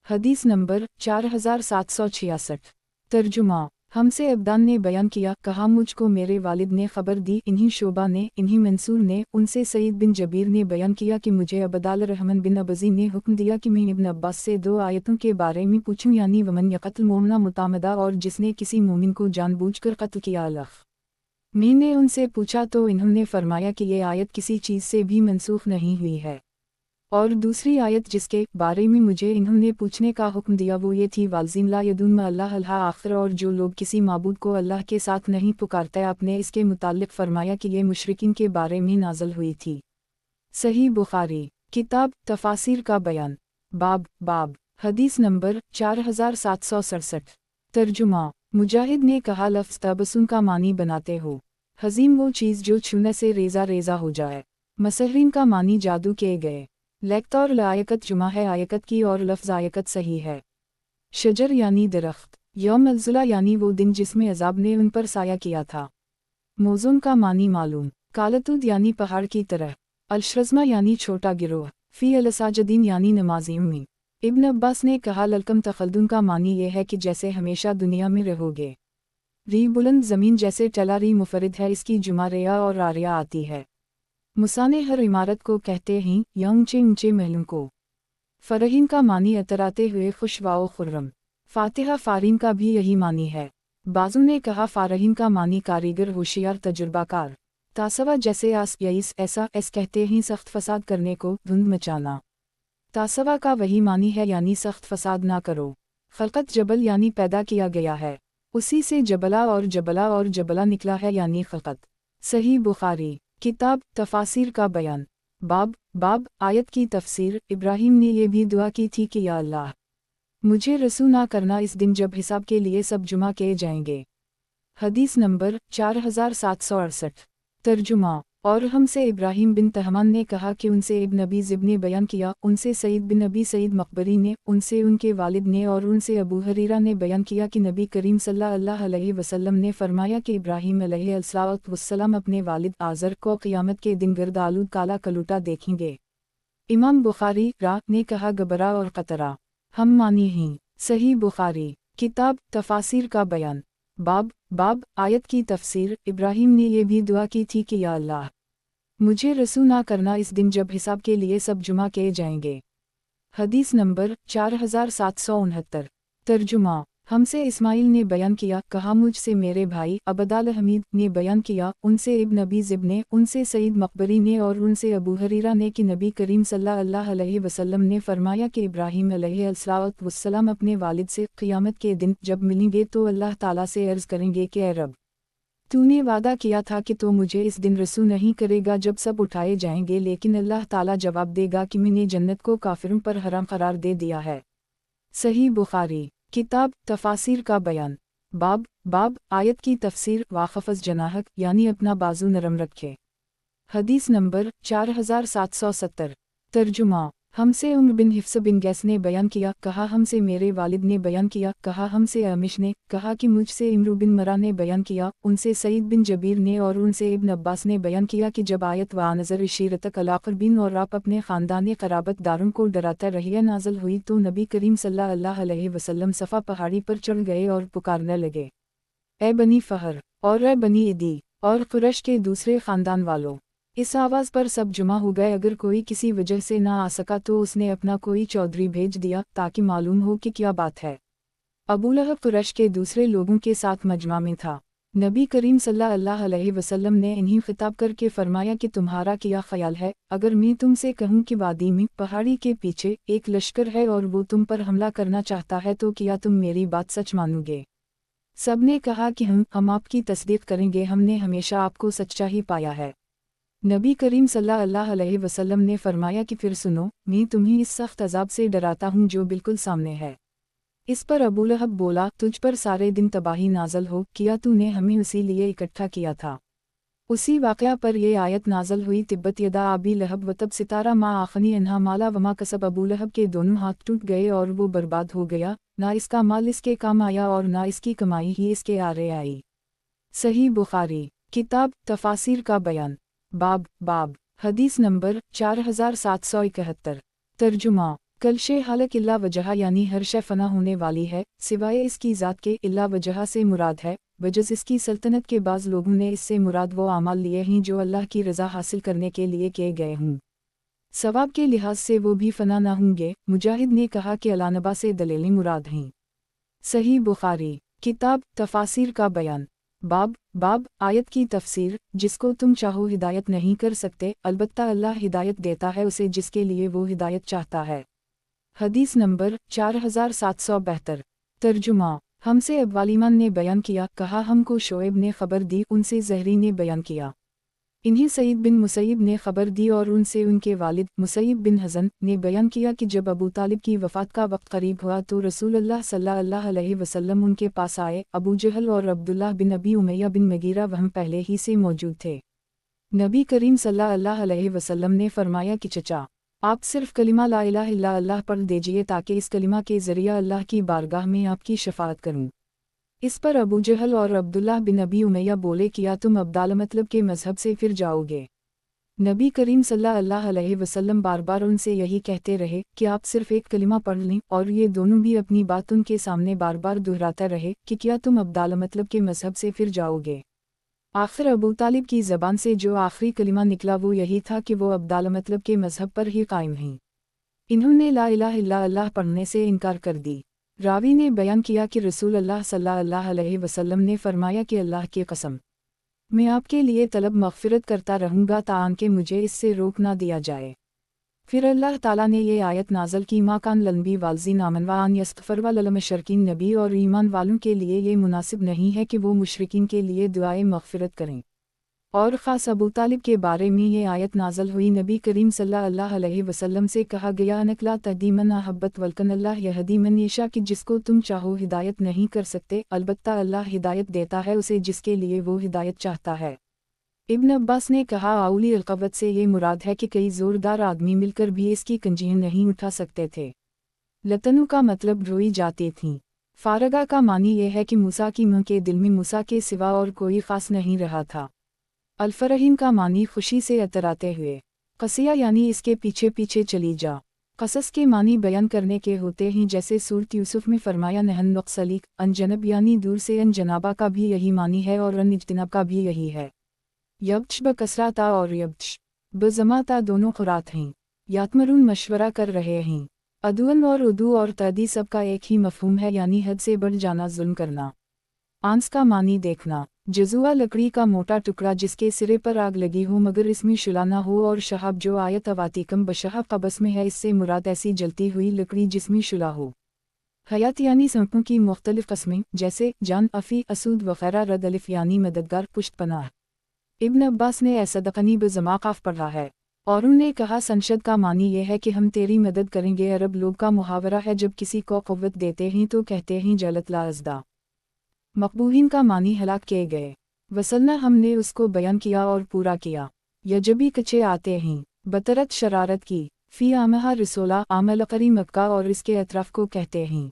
हदीस नंबर 4766। तर्जुमा, हमसे अब्दान ने बयान किया, कहा मुझको मेरे वालिद ने खबर दी, इन्हीं शोबा ने, इन्हीं मंसूर ने, उनसे सईद बिन जबीर ने बयान किया कि मुझे अबदाल रहमान बिन अबजी ने हुक्म दिया कि मैं इब्न अब्बास से दो आयतों के बारे में पूछूं, यानी वमन यक़त्ल मोमना मुतामदा, और जिसने किसी मोमिन को जानबूझकर कत्ल किया। मैंने उनसे पूछा तो इन्होंने फरमाया कि ये आयत किसी चीज़ से भी मनसूख नहीं हुई है, और दूसरी आयत जिसके बारे में मुझे इन्होंने पूछने का हुक्म दिया वो ये थी, वालज़ीम ला यदुन अल्लाह आखिर, और जो लोग किसी माबूद को अल्लाह के साथ नहीं पुकारते। आपने इसके मुताल्लिक़ फरमाया कि ये मुशरिकीन के बारे में नाज़ल हुई थी। सही बुखारी, किताब तफासिर का बयान, बाब हदीस नंबर 4767। तर्जुमा, मुजाहिद ने कहा, लफ्ज़ तबस्सुम का मानी बनाते हो। हज़ीम वो चीज़ जो छूने से रेज़ा रेज़ा हो जाए। मसहरीन का मानी जादू किए गए। लेक्तौर लायकत जुमा है आयकत की, और लफ्ज़ आयकत सही है। शजर यानी दरख्त, यौम अज़्ज़ुला यानी वो दिन जिसमें अज़ाब ने उन पर साया किया था। मौज़ून का मानी मालूम, कालतूद यानी पहाड़ की तरह, अलशरज़मा यानी छोटा गिरोह, फ़ी अलसाजदीन यानी नमाज़ी उम्मी। इब्न अब्बास ने कहा, ललकम तखल्दुन का मानी ये है कि जैसे हमेशा दुनिया में रहोगे। री बुलंद ज़मीन जैसे टला री मुफरिद है, इसकी जुमा रिया और आरिया आती है। मुसाने हर इमारत को कहते हैं या ऊंचे ऊंचे महलों को। फ़रहीन का मानी अतराते हुए खुश वाओ खुर्रम। फ़ातिहा फ़ारीन का भी यही मानी है। बाज़ू ने कहा, फ़ारहीन का मानी कारीगर होशियार तजुर्बाकार। तासवा जैसे आस यईस ऐसा एस कहते हैं सख्त फसाद करने को, धुंध मचाना। तासवा का वही मानी है यानी सख्त फसाद ना करो। खलकत जबल यानी पैदा किया गया है, उसी से जबला और जबला निकला है यानी खलकत। सही बुखारी, किताब तफासिर का बयान। बाब आयत की तफसीर। इब्राहीम ने ये भी दुआ की थी कि या अल्लाह, मुझे रसू ना करना इस दिन जब हिसाब के लिए सब जुमा किए जाएंगे। हदीस नंबर 4768। तर्जुमा। और हमसे इब्राहीम बिन तहमान ने कहा कि उनसे इब्न नबी ज़िब ने बयान किया, उनसे सईद बिन नबी सईद मकबरी ने, उनसे उनके वालिद ने और उनसे अबू हरीरा ने बयान किया कि नबी करीम सल्लल्लाहु अलैहि वसल्लम ने फरमाया कि इब्राहीम अलैहिस्सलाम अपने वालिद आज़र को क़यामत के दिन गर्द आलूद काला कलूटा देखेंगे। इमाम बुखारी ने कहा गबरा और क़तरा हम मानी ही। सही बुखारी। किताब तफासिर का बयान। बाब आयत की तफसीर। इब्राहीम ने ये भी दुआ की थी कि या अल्लाह, मुझे रसू ना करना इस दिन जब हिसाब के लिए सब जुमा किए जाएंगे। हदीस नंबर 4769। तर्जुमा। हमसे इस्माइल ने बयान किया, कहा मुझसे मेरे भाई अबदाल हमीद ने बयान किया, उनसे इब्न नबी ज़िब ने, उनसे सईद मकबरी ने और उनसे अबू हरीरा ने कि नबी करीम सल्लल्लाहु अलैहि वसल्लम ने फरमाया कि इब्राहीम अलैहिस्सलाम अपने वालिद से क़यामत के दिन जब मिलेंगे तो अल्लाह ताला से अर्ज़ करेंगे कि ऐ रब, तूने वादा किया था कि तो मुझे इस दिन रसू नहीं करेगा जब सब उठाए जाएंगे, लेकिन अल्लाह ताला जवाब देगा कि मैंने जन्नत को काफिरों पर हराम करार दे दिया है। सही बुखारी। किताब तफासिर का बयान। बाब आयत की तफसीर। वाखफ़ज़ जनाहक यानी अपना बाजू नरम रखे। हदीस नंबर 4770। तर्जुमा। हमसे उम्र बिन हिफ्स बिन गैस ने बयान किया, कहा हमसे मेरे वालिद ने बयान किया, कहा हमसे अमिश ने, कहा कि मुझसे इमरू बिन मरा ने बयान किया, उनसे सईद बिन जबीर ने और उनसे इब्न अब्बास ने बयान किया कि जब आयत व नज़र इशीरतक अलाक़रबीन और आप अपने ख़ानदानी क़राबत दारों को डराता रहिए नाज़िल हुई तो नबी करीम सल्लल्लाहु अलैहि वसल्लम सफ़ा पहाड़ी पर चढ़ गए और पुकारने लगे, ए बनी फ़हर और ए बनी इदी और कुरैश के दूसरे ख़ानदान वालों। इस आवाज़ पर सब जुमा हो गए। अगर कोई किसी वजह से ना आ सका तो उसने अपना कोई चौधरी भेज दिया ताकि मालूम हो कि क्या बात है। अबू लहब कुरैश के दूसरे लोगों के साथ मजमा में था। नबी करीम सल्लल्लाहु अलैहि वसल्लम ने इन्हीं खिताब करके फरमाया कि तुम्हारा क्या ख्याल है, अगर मैं तुमसे कहूँ कि वादी में पहाड़ी के पीछे एक लश्कर है और वो तुम पर हमला करना चाहता है तो क्या तुम मेरी बात सच मानोगे? सब ने कहा कि हम आपकी तस्दीक करेंगे, हमने हमेशा आपको सच्चा ही पाया है। नबी करीम सल्लल्लाहु अलैहि वसल्लम ने फरमाया कि फिर सुनो, मैं तुम्हें इस सख्त अजाब से डराता हूँ जो बिल्कुल सामने है। इस पर अबू लहब बोला, तुझ पर सारे दिन तबाही नाजल हो, किया तूने हमें उसी लिए इकट्ठा किया था। उसी वाक़या पर ये आयत नाजल हुई, तिब्बत यदा अबी लहब व तब सितारा मा आखनी अन्हा माला वमा कसब। अबू लहब के दोनों हाथ टूट गए और वो बर्बाद हो गया, ना इसका माल इसके काम आया और ना इसकी कमाई ही इसके आरे आई। सही बुखारी। किताब तफासिर का बयान। बाब हदीस नंबर 4771। तर्जुमा। कलशे हालक इल्ला वजह यानी हर शय फना होने वाली है सिवाय इसकी ज़ात के, इल्ला वजह से मुराद है वजह इसकी सल्तनत के बाज़ लोगों ने इससे मुराद वो आमाल लिए हैं जो अल्लाह की रज़ा हासिल करने के लिए किए गए हों, सवाब के लिहाज से वो भी फना ना होंगे। मुजाहिद ने कहा कि अलानबा से दलीलें मुराद हैं। सही बुखारी। किताब तफासिर का बयान। बाब आयत की तफसीर। जिसको तुम चाहो हिदायत नहीं कर सकते, अलबत्ता अल्लाह हिदायत देता है उसे जिसके लिए वो हिदायत चाहता है। हदीस नंबर 4772। तर्जुमा। हमसे अब्वालिमान ने बयान किया, कहा हमको शोएब ने खबर दी, उनसे ज़हरी ने बयान किया, इन्हें सईद बिन मुसैब ने खबर दी और उनसे उनके वालिद मुसैब बिन हज़न ने बयान किया कि जब अबू तालिब की वफ़ात का वक्त करीब हुआ तो रसूलुल्लाह सल्लल्लाहु अलैहि वसल्लम उनके पास आए। अबू जहल और अब्दुल्लाह बिन अबी उमैया बिन मगीरा वहाँ पहले ही से मौजूद थे। नबी करीम सल्लल्लाहु अलैहि वसल्लम ने फरमाया कि चचा, आप सिर्फ कलिमा ला इलाहा इल्ला अल्लाह पढ़ दीजिए ताकि इस कलिमा के ज़रिया अल्लाह की बारगाह में आपकी शफाअत करूँ। इस पर अबू जहल और अब्दुल्लाह बिन अबी उमैया बोले, किया तुम अब्दाल मतलब के मज़हब से फिर जाओगे? नबी करीम सल्लल्लाहु अलैहि वसल्लम बार बार उनसे यही कहते रहे कि आप सिर्फ एक कलिमा पढ़ लें, और ये दोनों भी अपनी बात उनके सामने बार बार दोहराते रहे कि क्या तुम अब्दाल मतलब के मज़हब से फिर जाओगे? आखिर अबू तालिब की ज़बान से जो आखिरी कलिमा निकला वो यही था कि वो अब्दाल मतलब के मज़हब पर ही कायम हैं। इन्होंने ला इलाहा इल्ला अल्लाह पढ़ने से इनकार कर दी। रावी ने बयान किया कि रसूलुल्लाह सल्लल्लाहु अलैहि वसल्लम ने फरमाया कि अल्लाह की कसम, मैं आपके लिए तलब मग़फ़िरत करता रहूँगा ताकि मुझे इससे रोक ना दिया जाए। फिर अल्लाह ताला ने ये आयत नाज़ल की, मा कान लनबी वालजी नामनवान यस्तफ़रवा ललमशरकीन। नबी और ईमान वालों के लिए ये मुनासिब नहीं है कि वो मुशरिकीन के लिए दुआए मग़फ़िरत करें। और ख़ास अबू तालिब के बारे में ये आयत नाज़ल हुई। नबी करीम सल्लल्लाहु अलैहि वसल्लम से कहा गया, अनकला तहदीमन अहब्बत वल्कन अल्लाह यहदी मन यशा, कि जिसको तुम चाहो हिदायत नहीं कर सकते, अलबत्ता अल्लाह हिदायत देता है उसे जिसके लिए वो हिदायत चाहता है। इब्न अब्बास ने कहा, आउली अलक़वत से ये मुराद है कि कई ज़ोरदार आदमी मिलकर भी इसकी कंजीं नहीं उठा सकते थे। लतनु का मतलब रोई जाती थीं। फारगा का मानी ये है कि मूसा की मुँह के दिल में मूसा के सिवा और कोई ख़ास नहीं रहा था। अल्फरहीम का मानी खुशी से अतराते हुए। कसिया यानी इसके पीछे पीछे चली जा। कसस के मानी बयान करने के होते हैं, जैसे सूरत यूसुफ में फरमाया, नहन नक्सलीक अनजनब यानी दूर से अनजनाबा का भी यही मानी है और अनइज्तिनाब का भी यही है। यब्च ब कसराता और यब्च ब जमाता दोनों खुरात हैं। यातमरून मशवरा कर रहे हैं। अदुअन और उदू और तदी सबका एक ही मफहूम है, यानी हद से बढ़ जाना, जुल्म करना। आंस का मानी देखना। जजुआ लकड़ी का मोटा टुकड़ा जिसके सिरे पर आग लगी हो मगर इसमें शुला ना हो, और शहाब जो आयत अवातिकम बशहाब कबस में है, इससे मुराद ऐसी जलती हुई लकड़ी जिसमें शुला हो। हयात यानी सांपों की मुख्तलिफ कस्में, जैसे जान, अफ़ी, असूद वगैरह। रद अलिफ यानी मददगार, पुष्ट पनाह। इब्न अब्बास ने ऐसदक़नी बज़मा क़ाफ़ पढ़ा है। और उन्होंने कहा, संशद का मानी ये है कि हम तेरी मदद करेंगे। अरब लोग का मुहावरा है, जब किसी को क़ुव्वत देते हैं तो कहते हैं जलत ला अज़दा। मकबूहीन का मानी हलाक किए गए। वसलना हमने उसको बयान किया और पूरा किया। यजबी कचे आते हैं, बतरत शरारत की। फ़ी आमहा रसोला आमलकरी मक्का और इसके अतराफ को कहते हैं।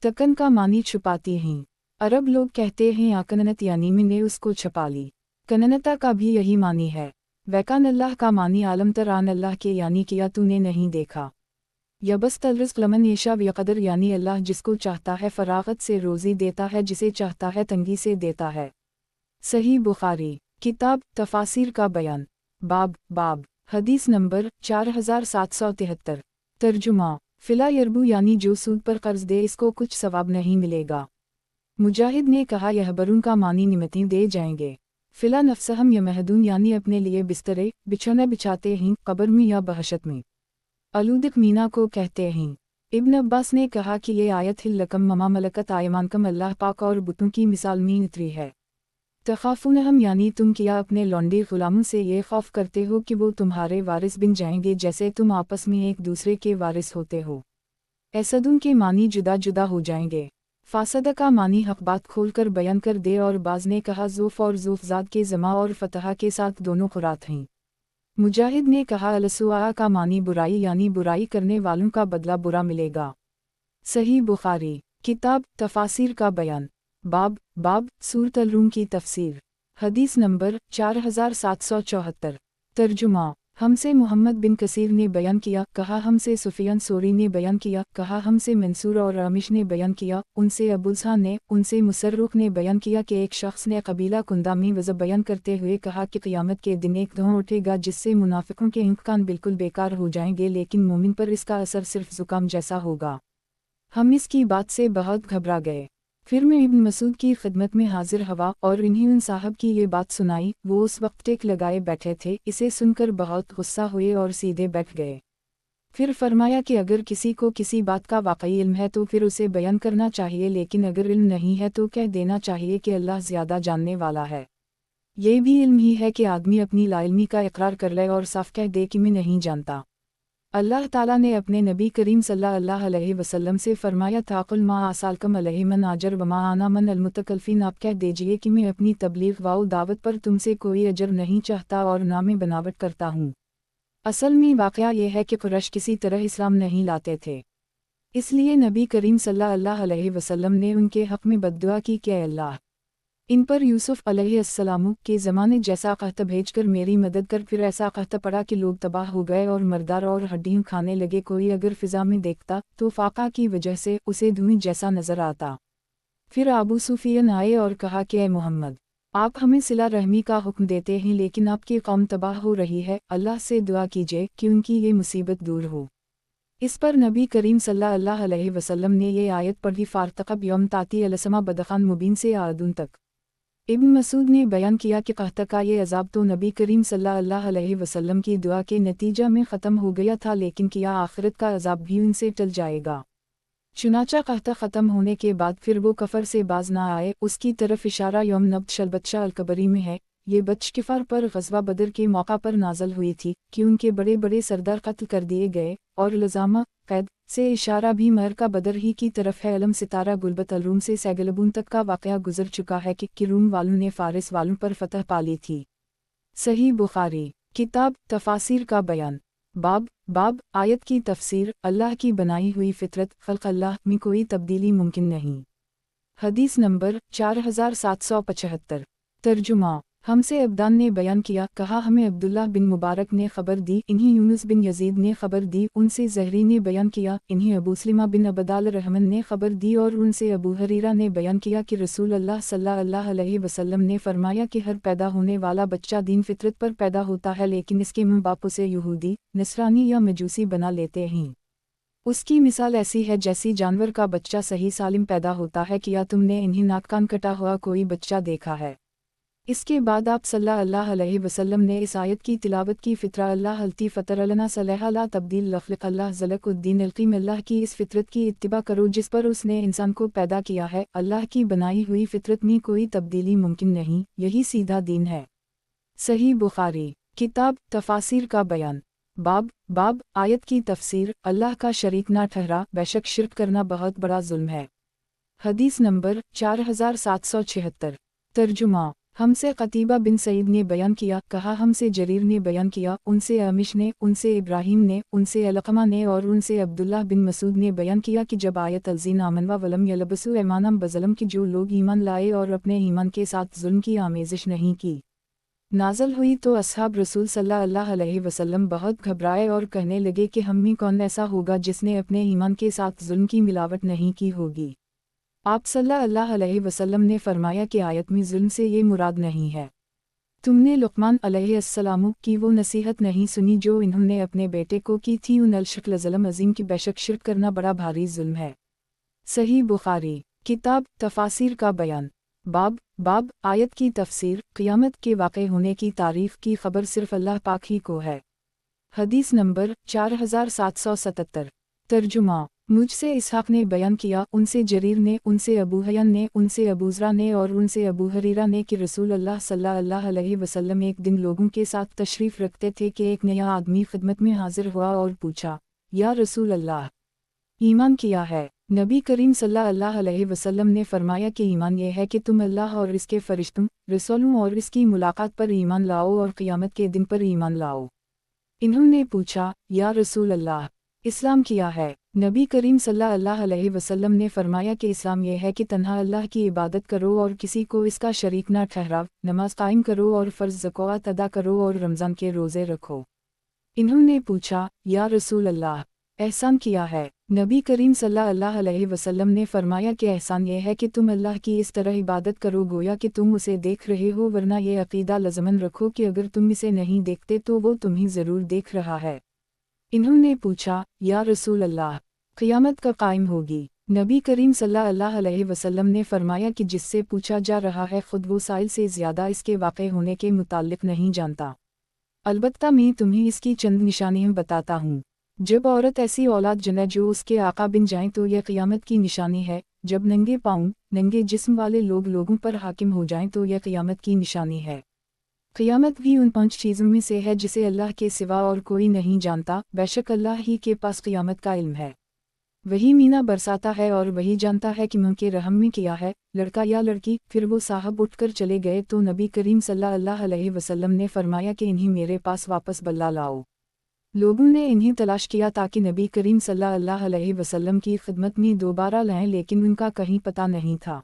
तकन का मानी छुपाती हैं। अरब लोग कहते हैं आकननत यानी मैंने उसको छुपा ली। कननता का भी यही मानी है। वैकान अल्लाह का मानी आलम तरान अल्लाह के यानी किया तूने नहीं देखा। यबस तलरज़ लमन यशा यक़दर यानी अल्लाह जिसको चाहता है फ़राग़त से रोज़ी देता है, जिसे चाहता है तंगी से देता है। सही बुखारी किताब तफ़ासीर का बयान। बाब हदीस नंबर 4773। तर्जुमा फ़िला यरबू यानी जो सूद पर कर्ज दे इसको कुछ सवाब नहीं मिलेगा। मुजाहिद ने कहा, यह बरून का मानी निमतें दे जाएंगे। फ़िला नफ्सहम यमहदून यानी अपने लिए बिस्तरे बिछौने बिछाते हैं, कब्र में या बहशत में। अलूदिक मीना को कहते हैं। इब्न अब्बास ने कहा कि ये आयत हिल्लकम ममा मलकत आयमानकम अल्लाह पाक और बुतों की मिसाल में उतरी है। तखाफुनहम यानी तुम किया अपने लौंडे गुलामों से ये खौफ करते हो कि वो तुम्हारे वारिस बन जाएंगे, जैसे तुम आपस में एक दूसरे के वारिस होते हो। ऐसदुन के मानी जुदा जुदा हो जाएंगे। फासदा का मानी हक बात खोल कर बयान कर दे, और बाज़ ने कहा ज़ूफ़ और ज़ूफ़ज़ाद के जमा और फतहा के साथ दोनों खुरात हैं। मुजाहिद ने कहा, अलसुआ का मानी बुराई यानी बुराई करने वालों का बदला बुरा मिलेगा। सही बुखारी किताब तफ़ासीर का बयान। बाब सूरत अल-रूम की तफसीर। हदीस नंबर 4774। तर्जुमा हमसे मोहम्मद बिन कसीर ने बयान किया, कहा हमसे सुफियान सोरी ने बयान किया, कहा हमसे मंसूर और रामिश ने बयान किया, उनसे अबुलसा ने, उनसे मुसर्रुख ने बयान किया कि एक शख्स ने कबीला कुंदा में वज़ह बयान करते हुए कहा कि क़यामत के दिन एक धुआं उठेगा जिससे मुनाफिकों के आँख कान बिल्कुल बेकार हो जाएंगे, लेकिन मोमिन पर इसका असर सिर्फ ज़ुकाम जैसा होगा। हम इसकी बात से बहुत घबरा गए। फिर मैं इब्न मसूद की खिदमत में हाजिर हुआ और इन्हीं उन साहब की ये बात सुनाई। वो उस वक्त टेक लगाए बैठे थे। इसे सुनकर बहुत गुस्सा हुए और सीधे बैठ गए। फिर फरमाया कि अगर किसी को किसी बात का वाकई इल्म है तो फिर उसे बयान करना चाहिए, लेकिन अगर इल्म नहीं है तो कह देना चाहिए कि अल्लाह ज़्यादा जानने वाला है। ये भी इल्म ही है कि आदमी अपनी लाइल्मी का इकरार कर ले और साफ कह दे कि मैं नहीं जानता। अल्लाह ताला ने अपने नबी करीम सल्लल्लाहु अलैहि वसल्लम से फरमाया था, कुल मा आसालकम अलैहि मन आजर वमा आना मन अलमुतकल्फिन, आप कह दीजिए कि मैं अपनी तबलीग व दावत पर तुमसे कोई अजर नहीं चाहता और ना मैं बनावट करता हूँ। असल में वाक़या ये है कि कुरैश किसी तरह इस्लाम नहीं लाते थे, इसलिए नबी करीम सल्लल्लाहु अलैहि वसल्लम ने उनके हक़ में बद्दुआ की कि अल्लाह इन पर यूसुफ अलैहिस्सलाम के ज़माने जैसा कहता भेजकर मेरी मदद कर। फिर ऐसा कहता पड़ा कि लोग तबाह हो गए और मर्दार और हड्डियाँ खाने लगे। कोई अगर फ़िज़ा में देखता तो फ़ाक़ा की वजह से उसे धुएँ जैसा नज़र आता। फिर अबू सुफियान आए और कहा कि ए मोहम्मद, आप हमें सिला रहमी का हुक्म देते हैं लेकिन आपकी कौम तबाह हो रही है, अल्लाह से दुआ कीजिए कि उनकी ये मुसीबत दूर हो। इस पर नबी करीम सल्लल्लाहु अलैहि वसल्लम ने ये आयत पढ़ी, फ़ारतक़ब यौम ताती अलसमा बदखान मुबीन से आदुन तक। इब्न मसूद ने बयान किया कि कहता का ये अज़ाब तो नबी करीम सल्लल्लाहु अलैहि वसल्लम की दुआ के नतीजा में ख़त्म हो गया था, लेकिन किया आखिरत का अज़ाब भी उनसे टल जाएगा। चुनाचा कहता ख़त्म होने के बाद फिर वो कफ़र से बाज ना आए, उसकी तरफ इशारा यौम नब्त शलबतशा अलकबरी में है, ये बदशकिफार पर ग़ज़वा बदर के मौका पर नाज़िल हुई थी कि उनके बड़े बड़े सरदार कत्ल कर दिए गए, और लज़ामा क़ैद से इशारा भी मरका बदर ही की तरफ है। अलम सितारा गुलबत अलरूम से सैगलबून तक का वाक़या गुज़र चुका है कि रूम वालों ने फ़ारिस वालों पर फ़तह पा ली थी। सही बुखारी किताब तफ़ासीर का बयान बाब आयत की तफ़सीर अल्लाह की बनाई हुई फ़ितरत ख़ल्क़ अल्लाह में कोई तब्दीली मुमकिन नहीं। हदीस नंबर 4775। तर्जुमा हमसे अब्दान ने बयान किया, कहा हमें अब्दुल्लाह बिन मुबारक ने खबर दी, इन्हीं यूनुस बिन यजीद ने खबर दी, उनसे ज़हरी ने बयान किया, इन्हीं अबू सलीमा बिन अबदाल रहमन ने खबर दी, और उनसे अबू हरीरा ने बयान किया कि रसूल अल्लाह सल्लल्लाहु अलैहि वसल्लम ने फरमाया कि हर पैदा होने वाला बच्चा दीन फितरत पर पैदा होता है, लेकिन इसके माँ बाप उसे यहूदी, नसरानी या मजूसी बना लेते हैं। उसकी मिसाल ऐसी है जैसी जानवर का बच्चा सही सालिम पैदा होता है। क्या तुमने इन्हीं नाक कान कटा हुआ कोई बच्चा देखा है? इसके बाद आप सल्लल्लाहु अलैहि वसल्लम ने इस आयत की तिलावत की, फ़ितरा अल्लाह अलती फ़तर अलना सलहा ला तब्दील लख़्लक़ अल्लाह ज़लक़ुद्दीन अलक़ीम, अल्लाह की इस फ़ितरत की इत्तिबा करो जिस पर उसने इंसान को पैदा किया है। अल्लाह की बनाई हुई फ़ितरत में कोई तब्दीली मुमकिन नहीं, यही सीधा दीन है। सही बुखारी किताब तफ़ासीर का बयान बाब आयत की तफ़सीर अल्लाह का शरीक ना ठहरा, बेशक शिर्क करना बहुत बड़ा जुल्म है। हदीस नंबर 4776। तर्जुमा हमसे क़तीबा बिन सईद ने बयान किया, कहा हमसे जरीर ने बयान किया, उनसे अमिश ने, उनसे इब्राहीम ने, उनसे अलक़मा ने, और उनसे अब्दुल्लाह बिन मसूद ने बयान किया कि जब आयत अलज़ीन आमन वलम यलबसु ईमानम बज़लम की जो लोग ईमान लाए और अपने ईमान के साथ जुल्म की आमेज़िश नहीं की, नाज़िल हुई तो असहाब रसूल सल्लल्लाहु अलैहि वसल्लम बहुत घबराए और कहने लगे कि हम में कौन ऐसा होगा जिसने अपने ईमान के साथ जुल्म की मिलावट नहीं की होगी। आप सल्लल्लाहु अलैहि वसल्लम ने फरमाया कि आयत में जुल्म से ये मुराद नहीं है। तुमने लुक़मान अलैहिस्सलाम की वो नसीहत नहीं सुनी जो इन्होंने अपने बेटे को की थी, उन अलशक्ल ज़ल्म अज़ीम की, बेशक शिर्क करना बड़ा भारी जुल्म है। सही बुखारी किताब तफ़ासीर का बयान बाब आयत की तफ़सीर क़ियामत के वाक़े होने की तारीफ़ की खबर सिर्फ़ अल्लाह पाक ही को है। हदीस नंबर 4777। तर्जुमा मुझसे इसहाक़ ने बयान किया, उनसे जरीर ने, उनसे अबू हयन ने, उनसे अबूज़रा ने, और उनसे अबू हरीरा ने कि रसूल अल्लाह सल्लल्लाहु अलैहि वसल्लम एक दिन लोगों के साथ तशरीफ़ रखते थे कि एक नया आदमी खिदमत में हाजिर हुआ और पूछा, या रसूल अल्लाह, ईमान किया है? नबी करीम सल्लल्लाहु अलैहि वसल्लम ने फरमाया कि ईमान यह है कि तुम अल्लाह और इसके फ़रिश्तों, रसूलों और इसकी मुलाकात पर ईमान लाओ और क़ियामत के दिन पर ईमान लाओ। इन्होंने पूछा, या रसूल अल्लाह, इस्लाम क्या है? नबी करीम सल्लल्लाहु अलैहि वसल्लम ने फरमाया कि इस्लाम यह है कि तन्हा अल्लाह की इबादत करो और किसी को इसका शरीक ना ठहराओ, नमाज कायम करो और फ़र्ज़ ज़कात अदा करो और रमज़ान के रोज़े रखो। इन्होंने पूछा, या रसूल अल्लाह, एहसान किया है? नबी करीम सल्लल्लाहु अलैहि वसल्लम ने फरमाया कि एहसान यह है कि तुम अल्लाह की इस तरह इबादत करो गोया कि तुम उसे देख रहे हो, वरना ये अक़ीदा लज़मन रखो कि अगर तुम इसे नहीं देखते तो वो तुम्हें ज़रूर देख रहा है। इन्होंने पूछा, या रसूल अल्लाह, क़ियामत कब कायम होगी? नबी करीम सल्लल्लाहु अलैहि वसल्लम ने फरमाया कि जिससे पूछा जा रहा है खुद वो साइल से ज़्यादा इसके वाक़े होने के मुताल्लिक़ नहीं जानता। अलबत्ता मैं तुम्हें इसकी चंद निशानियाँ बताता हूँ। जब औरत ऐसी औलाद जने जो उसके आका बिन जाएं तो यह क़ियामत की निशानी है। जब नंगे पाँव, नंगे जिस्म वाले लोग लोगों पर हाकिम हो जाएं तो यह क़ियामत की निशानी है। क़ियामत भी उन 5 चीज़ों में से है जिसे अल्लाह के सिवा और कोई नहीं जानता, बेशक अल्लाह ही के पास क़ियामत का इल्म है। वही मीना बरसाता है और वही जानता है कि मुँह के रहम में किया है, लड़का या लड़की। फिर वो साहब उठकर चले गए तो नबी करीम सल्लल्लाहु अलैहि वसल्लम ने फरमाया कि इन्हीं मेरे पास वापस बल्ला लाओ। लोगों ने इन्हें तलाश किया ताकि नबी करीम सल्लल्लाहु अलैहि वसल्लम की खिदमत में दोबारा लाएं, लेकिन उनका कहीं पता नहीं था।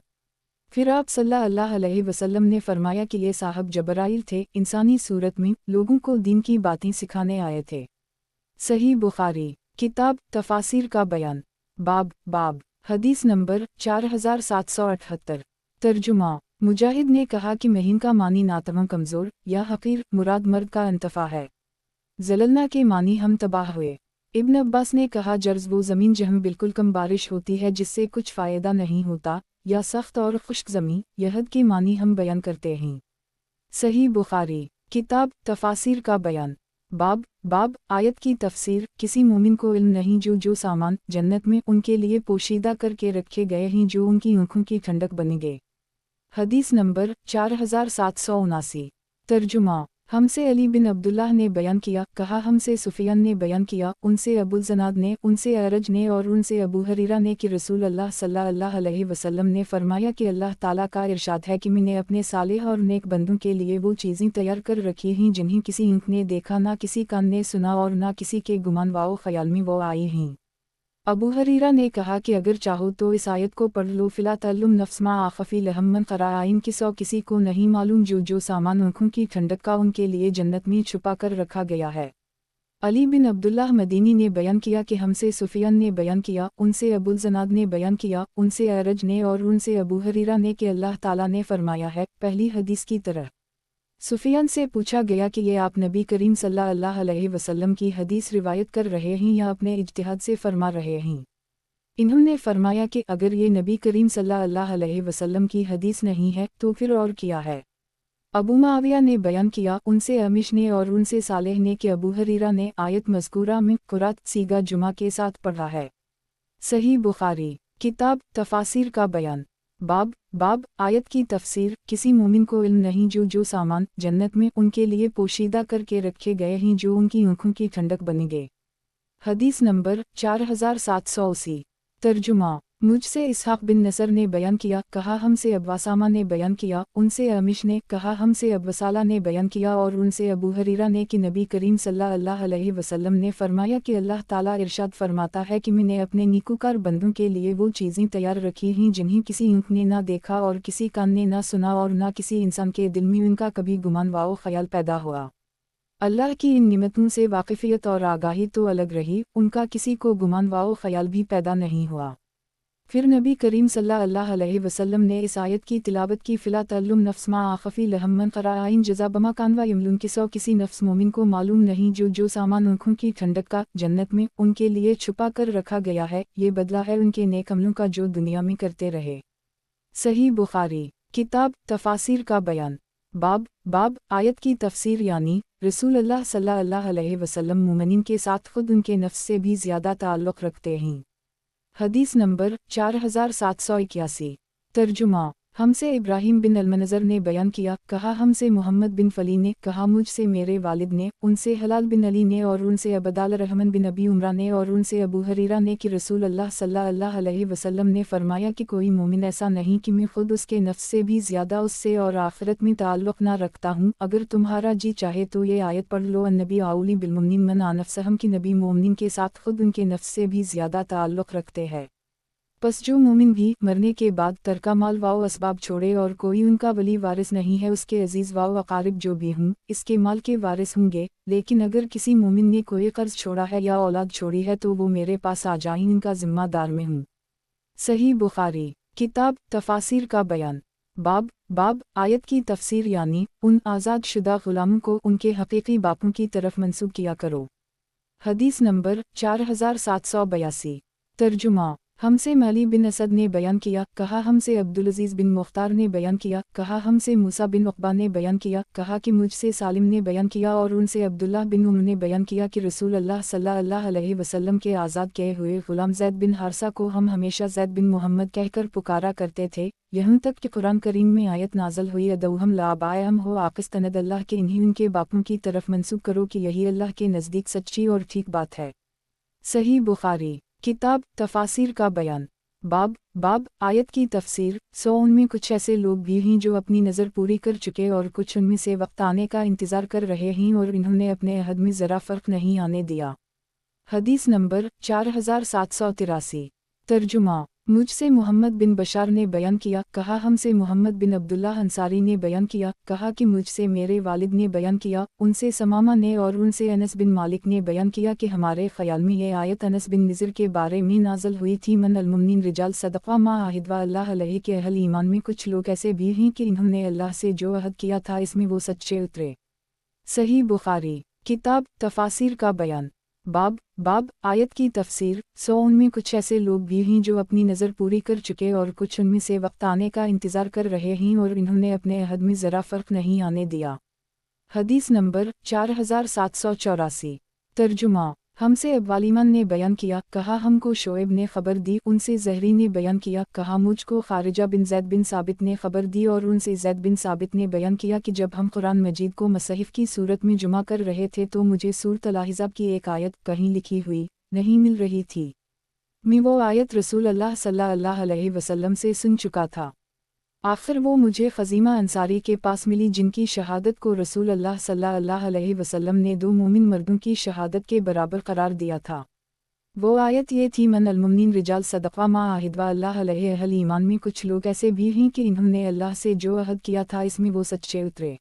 फिर आप सल्लल्लाहु अलैहि वसल्लम ने फरमाया कि ये साहब जबराइल थे, इंसानी सूरत में लोगों को दीन की बातें सिखाने आए थे। सही बुखारी किताब तफ़ासीर का बयान बाब हदीस नंबर 4778। तर्जुमा मुजाहिद ने कहा कि महीन का मानी नातवा कमज़ोर या हक़ीर, मुराद मर्द का अंतफ़ा है। ज़ललना के मानी हम तबाह हुए। इब्न अब्बास ने कहा जर्ज़ वो ज़मीन जहाँ बिल्कुल कम बारिश होती है जिससे कुछ फ़ायदा नहीं होता, या सख्त और खुश्क ज़मीन, यहद के मानी हम बयान करते हैं। सही बुखारी किताब तफ़ासीर का बयान बाब आयत की तफ़सीर किसी मोमिन को इल्म नहीं जो सामान जन्नत में उनके लिए पोशीदा करके रखे गए हैं जो उनकी आँखों की ठंडक बनेंगे। हदीस नंबर 4779। तर्जुमा। हमसे अली बिन अब्दुल्लाह ने बयान किया, कहा हमसे सुफियान ने बयान किया, उनसे अबुल ज़नाद ने, उनसे अरज ने और उनसे अबू हरीरा ने कि रसूल अल्लाह सल्लल्लाहु अलैहि वसल्लम ने फरमाया कि अल्लाह ताला का इरशाद है कि मैंने अपने सालेह और नेक बंदों के लिए वो चीज़ें तैयार कर रखी हैं जिन्हें किसी आँख ने देखा, ना किसी कान ने सुना और ना किसी के गुमान व ख्याल में वो आई हैं। अबू हरीरा ने कहा कि अगर चाहो तो इस आयत को पढ़ लो, फिला तल्लुम नफ्स मा आखफी लहमन क़राइन किसी को नहीं मालूम जो सामान आँखों की ठंडक का उनके लिए जन्नत में छुपा कर रखा गया है। अली बिन अब्दुल्लाह मदीनी ने बयान किया कि हमसे सुफियान ने बयान किया, उनसे अबुल ज़नाद ने बयान किया, उनसे अरज ने और उनसे अबू हरीरा ने कि अल्लाह ताला ने फरमाया है, पहली हदीस की तरह। सुफियान से पूछा गया कि ये आप नबी करीम सल्लल्लाहु अलैहि वसल्लम की हदीस रिवायत कर रहे हैं या अपने इज्तिहाद से फरमा रहे हैं? इन्होंने फरमाया कि अगर ये नबी करीम सल्लल्लाहु अलैहि वसल्लम की हदीस नहीं है तो फिर और क्या है। अबू मुआविया ने बयान किया, उनसे अमिश ने और उनसे सालेह ने कि अबू हरीरा ने आयत मज़कूरा में कुरात सीगा जुमा के साथ पढ़ा है। सही बुखारी किताब तफासिर का बयान। बाब आयत की तफसीर। किसी मोमिन को इल्म नहीं जो सामान जन्नत में उनके लिए पोशीदा करके रखे गए हैं जो उनकी आँखों की ठंडक बनेंगे। हदीस नंबर 4780। तर्जुमा। मुझसे इसहाक बिन नसर ने बयान किया, कहा हमसे अब्बासामा ने बयान किया, उनसे अमिश ने, कहा हमसे अब्बासाला ने बयान किया और उनसे अबू हरीरा ने कि नबी करीम सल्लल्लाहु अलैहि वसल्लम ने फरमाया कि अल्लाह ताला इरशाद फरमाता है कि मैंने अपने नेकूकार बंदों के लिए वो चीज़ें तैयार रखी हैं जिन्हें किसी आँख ने ना देखा और किसी कान ने ना सुना और ना किसी इंसान के दिल में उनका कभी गुमान व ख्याल पैदा हुआ। अल्लाह की इन निमतों से वाक़िफ़ियत और आगाही तो अलग रही, उनका किसी को गुमान व ख्याल भी पैदा नहीं हुआ। फिर नबी करीम सल्लल्लाहु अलैहि वसल्लम ने इस आयत की तिलावत की, फ़िला तल्लुम नफ्स मा आखफी लहमन क़राइन जज़ा बमा कान व यमलून किसी नफ्स मोमिन को मालूम नहीं जो सामान आँखों की ठंडक का जन्नत में उनके लिए छुपा कर रखा गया है, ये बदला है उनके नेक अमलों का जो दुनिया में करते रहे। सही बुखारी किताब तफासिर का बयान। बाब आयत की तफसीर यानी रसूल अल्लाह सल्लल्लाहु अलैहि वसल्लम मोमिन के साथ खुद उनके नफ्स से भी ज़्यादा ताल्लुक़ रखते हैं। हदीस नंबर 4781। तर्जुमा। हमसे इब्राहीम बिन अलमनज़र ने बयान किया, कहा हमसे मोहम्मद बिन फ़ली ने, कहा मुझसे मेरे वालिद ने, उनसे हलाल बिन अली ने और उनसे अबदाल रहमान बिन अबी उमरा ने और उनसे अबू हरीरा ने कि रसूल अल्लाह सल्लल्लाहु अलैहि वसल्लम ने फरमाया कि कोई मोमिन ऐसा नहीं कि मैं खुद उसके नफ्स से भी ज़्यादा उससे और आखिरत में ताल्लुक़ ना रखता हूँ। अगर तुम्हारा जी चाहे तो ये आयत पढ़ लो, अन्नबी आउली बिलमुमिनीन मन अनफसहम की नबी मोमिन के साथ खुद उनके नफ्स से भी ज़्यादा ताल्लुक़ रखते हैं। बस जो मोमिन भी मरने के बाद तरका माल व असबाब छोड़े और कोई उनका वली वारिस नहीं है, उसके अजीज़ व अकारिब जो भी हों इसके माल के वारिस होंगे। लेकिन अगर किसी मोमिन ने कोई कर्ज छोड़ा है या औलाद छोड़ी है तो वो मेरे पास आ जाएं, इनका ज़िम्मेदार मैं हूँ। सही बुखारी किताब तफासिर का बयान। बाब आयत की तफसीर यानी उन आज़ाद शुदा ग़ुलामों को उनके हकीकी बापों की तरफ मंसूब किया करो। हदीस नंबर 4782। तर्जुमा। हमसे माली बिन असद ने बयान किया, कहा हमसे अब्दुल अज़ीज़ बिन मुख्तार ने बयान किया, कहा हमसे मूसा बिन उक़बा ने बयान किया, कहा कि मुझसे सालिम ने बयान किया और उनसे अब्दुल्लाह बिन उमर ने बयान किया कि रसूल अल्लाह सल्लल्लाहु अलैहि वसल्लम के आज़ाद किए हुए ग़ुलाम ज़ैद बिन हारसा को हम हमेशा ज़ैद बिन मोहम्मद कहकर पुकारा करते थे, यहाँ तक कि कुरान करीम में आयत नाज़ल हुई, अदौहम लाबायहम हो आक़िस्तनद अल्लाह के इन्हीं उनके बापों की तरफ मंसूब करो कि यही अल्लाह के नज़दीक सच्ची और ठीक बात है। सही बुखारी किताब तफासिर का बयान। बाब आयत की तफसीर। उनमें कुछ ऐसे लोग भी हैं जो अपनी नज़र पूरी कर चुके और कुछ उनमें से वक्त आने का इंतज़ार कर रहे हैं और इन्होंने अपने अहद में ज़रा फ़र्क नहीं आने दिया। हदीस नंबर 4783। तर्जुमा। मुझसे मोहम्मद बिन बशार ने बयान किया, कहा हमसे मोहम्मद बिन अब्दुल्लाह अंसारी ने बयान किया, कहा कि मुझसे मेरे वालिद ने बयान किया, उनसे समामा ने और उनसे अनस बिन मालिक ने बयान किया कि हमारे ख़याल में ये आयत अनस बिन निज़र के बारे में नाज़ल हुई थी, मन अलमुमिनीन रिजाल सदक़ा मा आहिदवा अल्लाह अलैहि के अहल ईमान में कुछ लोग ऐसे भी हैं कि इन्होंने अल्लाह से जो अहद किया था इसमें वो सच्चे उतरे। सही बुखारी किताब तफासिर का बयान। बाब आयत की तफसीर। उनमें कुछ ऐसे लोग भी हैं जो अपनी नज़र पूरी कर चुके और कुछ उनमें से वक्त आने का इंतज़ार कर रहे हैं और इन्होंने अपने अहद में ज़रा फ़र्क नहीं आने दिया। हदीस नंबर 4784। तर्जुमा। हमसे अब्वालिमान ने बयान किया, कहा हमको शोएब ने खबर दी, उनसे ज़हरी ने बयान किया, कहा मुझको खारिजा बिन ज़ैद बिन साबित ने खबर दी और उनसे ज़ैद बिन साबित ने बयान किया कि जब हम कुरान मजीद को मसहिफ़ की सूरत में जुमा कर रहे थे तो मुझे सूरत अल-अहज़ाब की एक आयत कहीं लिखी हुई नहीं मिल रही थी। मैं वो आयत रसूल अल्लाह सल्लल्लाहु अलैहि वसल्लम से सुन चुका था। आखिर वो मुझे ख़ज़ीमा अंसारी के पास मिली जिनकी शहादत को रसूल अल्लाह सल्लल्लाहु अलैहि वसल्लम ने 2 मोमिन मर्दों की शहादत के बराबर करार दिया था। वो आयत ये थी, मन अलमुमिनीन रिजाल सदक़ा मा आहिदवा अल्लाह अलैहि। अहल ईमान में कुछ लोग ऐसे भी हैं कि इन्होंने अल्लाह से जो अहद किया था इसमें वो सच्चे उतरे।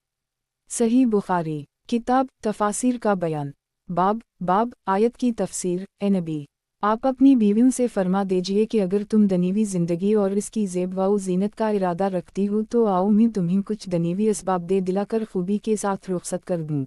सही बुखारी किताब तफासिर का बयान। बाब आयत की तफसीर। ए नबी, आप अपनी बीवियों से फरमा दीजिए कि अगर तुम दनीवी ज़िंदगी और इसकी ज़ेब व ज़ीनत का इरादा रखती हो तो आओ मैं तुम्हें कुछ दनीवी असबाब दे दिलाकर खूबी के साथ रुखसत कर दूँ।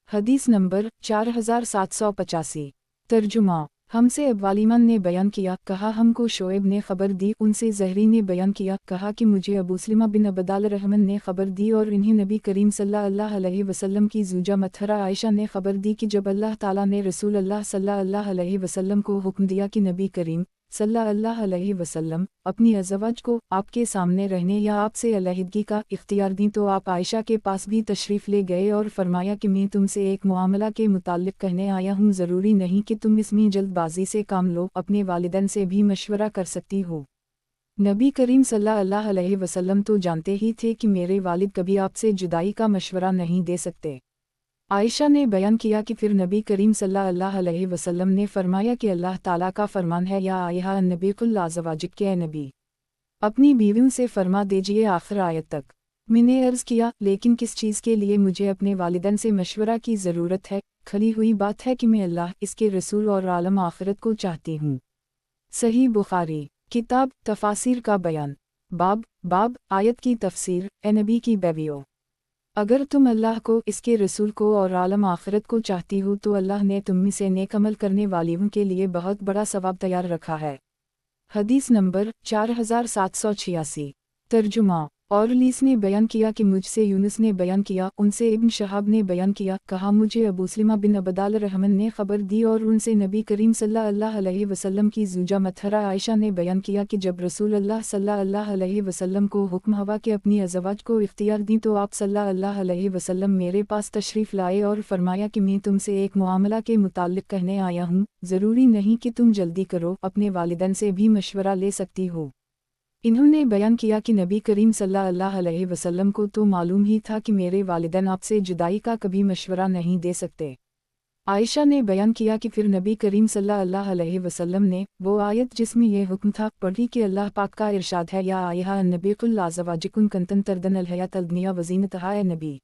हदीस नंबर 4785। तर्जुमा। हमसे अब्वालिमान ने बयान किया, कहा हमको शोएब ने खबर दी, उनसे ज़हरी ने बयान किया, कहा कि मुझे अबू सलमा बिन अबदाल रहमन ने खबर दी और इन्हें नबी करीम सल्लल्लाहु अलैहि वसल्लम की ज़ूजा मतहरा आयशा ने खबर दी कि जब अल्लाह ताला ने रसूल अल्लाह सल्लल्लाहु अलैहि वसल्लम को हुक्म दिया कि नबी करीम सल्लल्लाहु अलैहि वसल्लम अपनी अज़वाज को आपके सामने रहने या आपसे अलहदगी का इख्तियार दी तो आप आयशा के पास भी तशरीफ़ ले गए और फरमाया कि मैं तुमसे एक मामला के मुताल्लिक़ कहने आया हूँ, ज़रूरी नहीं कि तुम इसमें जल्दबाजी से काम लो, अपने वालिदैन से भी मशवरा कर सकती हो। नबी करीम सल्लल्लाहु अलैहि वसल्लम तो जानते ही थे कि मेरे वालिद कभी आपसे जुदाई का मशवरा नहीं दे सकते। आयशा ने बयान किया कि फिर नबी करीम सल्लल्लाहु अलैहि वसल्लम ने फरमाया कि अल्लाह ताला का फरमान है, या आयहा नबी कुल अज़वाजिक के नबी, अपनी बीवियों से फरमा दीजिए आखिर आयत तक। मैंने अर्ज़ किया, लेकिन किस चीज़ के लिए मुझे अपने वालिदैन से मशवरा की ज़रूरत है? खली हुई बात है कि मैं अल्लाह, इसके रसूल और आलम आखिरत को चाहती हूँ। सही बुखारी किताब तफासिर का बयान। बाब आयत की तफसीर। ए नबी की बेवियों, अगर तुम अल्लाह को, इसके रसूल को और आलम आखिरत को चाहती हो तो अल्लाह ने तुम में से नेक अमल करने वालियों के लिए बहुत बड़ा सवाब तैयार रखा है। हदीस नंबर 4786। तर्जुमा। और लीस ने बयान किया कि मुझसे यूनुस ने बयान किया, उनसे इब्न शहाब ने बयान किया, कहा मुझे अबू सलमा बिन अबदाल रहमन ने खबर दी और उनसे नबी करीम सल्लल्लाहु अलैहि वसल्लम की ज़ूजा मतहरा आयशा ने बयान किया कि जब रसूल अल्लाह सल्लल्लाहु अलैहि वसल्लम को हुक्म हुआ कि अपनी अज़वाज को इख्तियार दी तो आप सल्लल्लाहु अलैहि वसल्लम मेरे पास तशरीफ़ लाए और फरमाया कि मैं तुमसे एक मामला के मुताल्लिक़ कहने आया हूँ, ज़रूरी नहीं कि तुम जल्दी करो, अपने वालिदैन से भी मशवरा ले सकती हो। इन्होंने बयान किया कि नबी करीम सल्लल्लाहु अलैहि वसल्लम को तो मालूम ही था कि मेरे वालिदैन आपसे जुदाई का कभी मशवरा नहीं दे सकते। आयशा ने बयान किया कि फिर नबी करीम सल्लल्लाहु अलैहि वसल्लम ने वो आयत जिसमें यह हुक्म था पढ़ी कि अल्लाह पाक का इरशाद है, या आयहा नबी कुल अज़वाजिकुन कंतन तरदन अल हयात अल दुनिया वज़ीनतहा। ए नबी,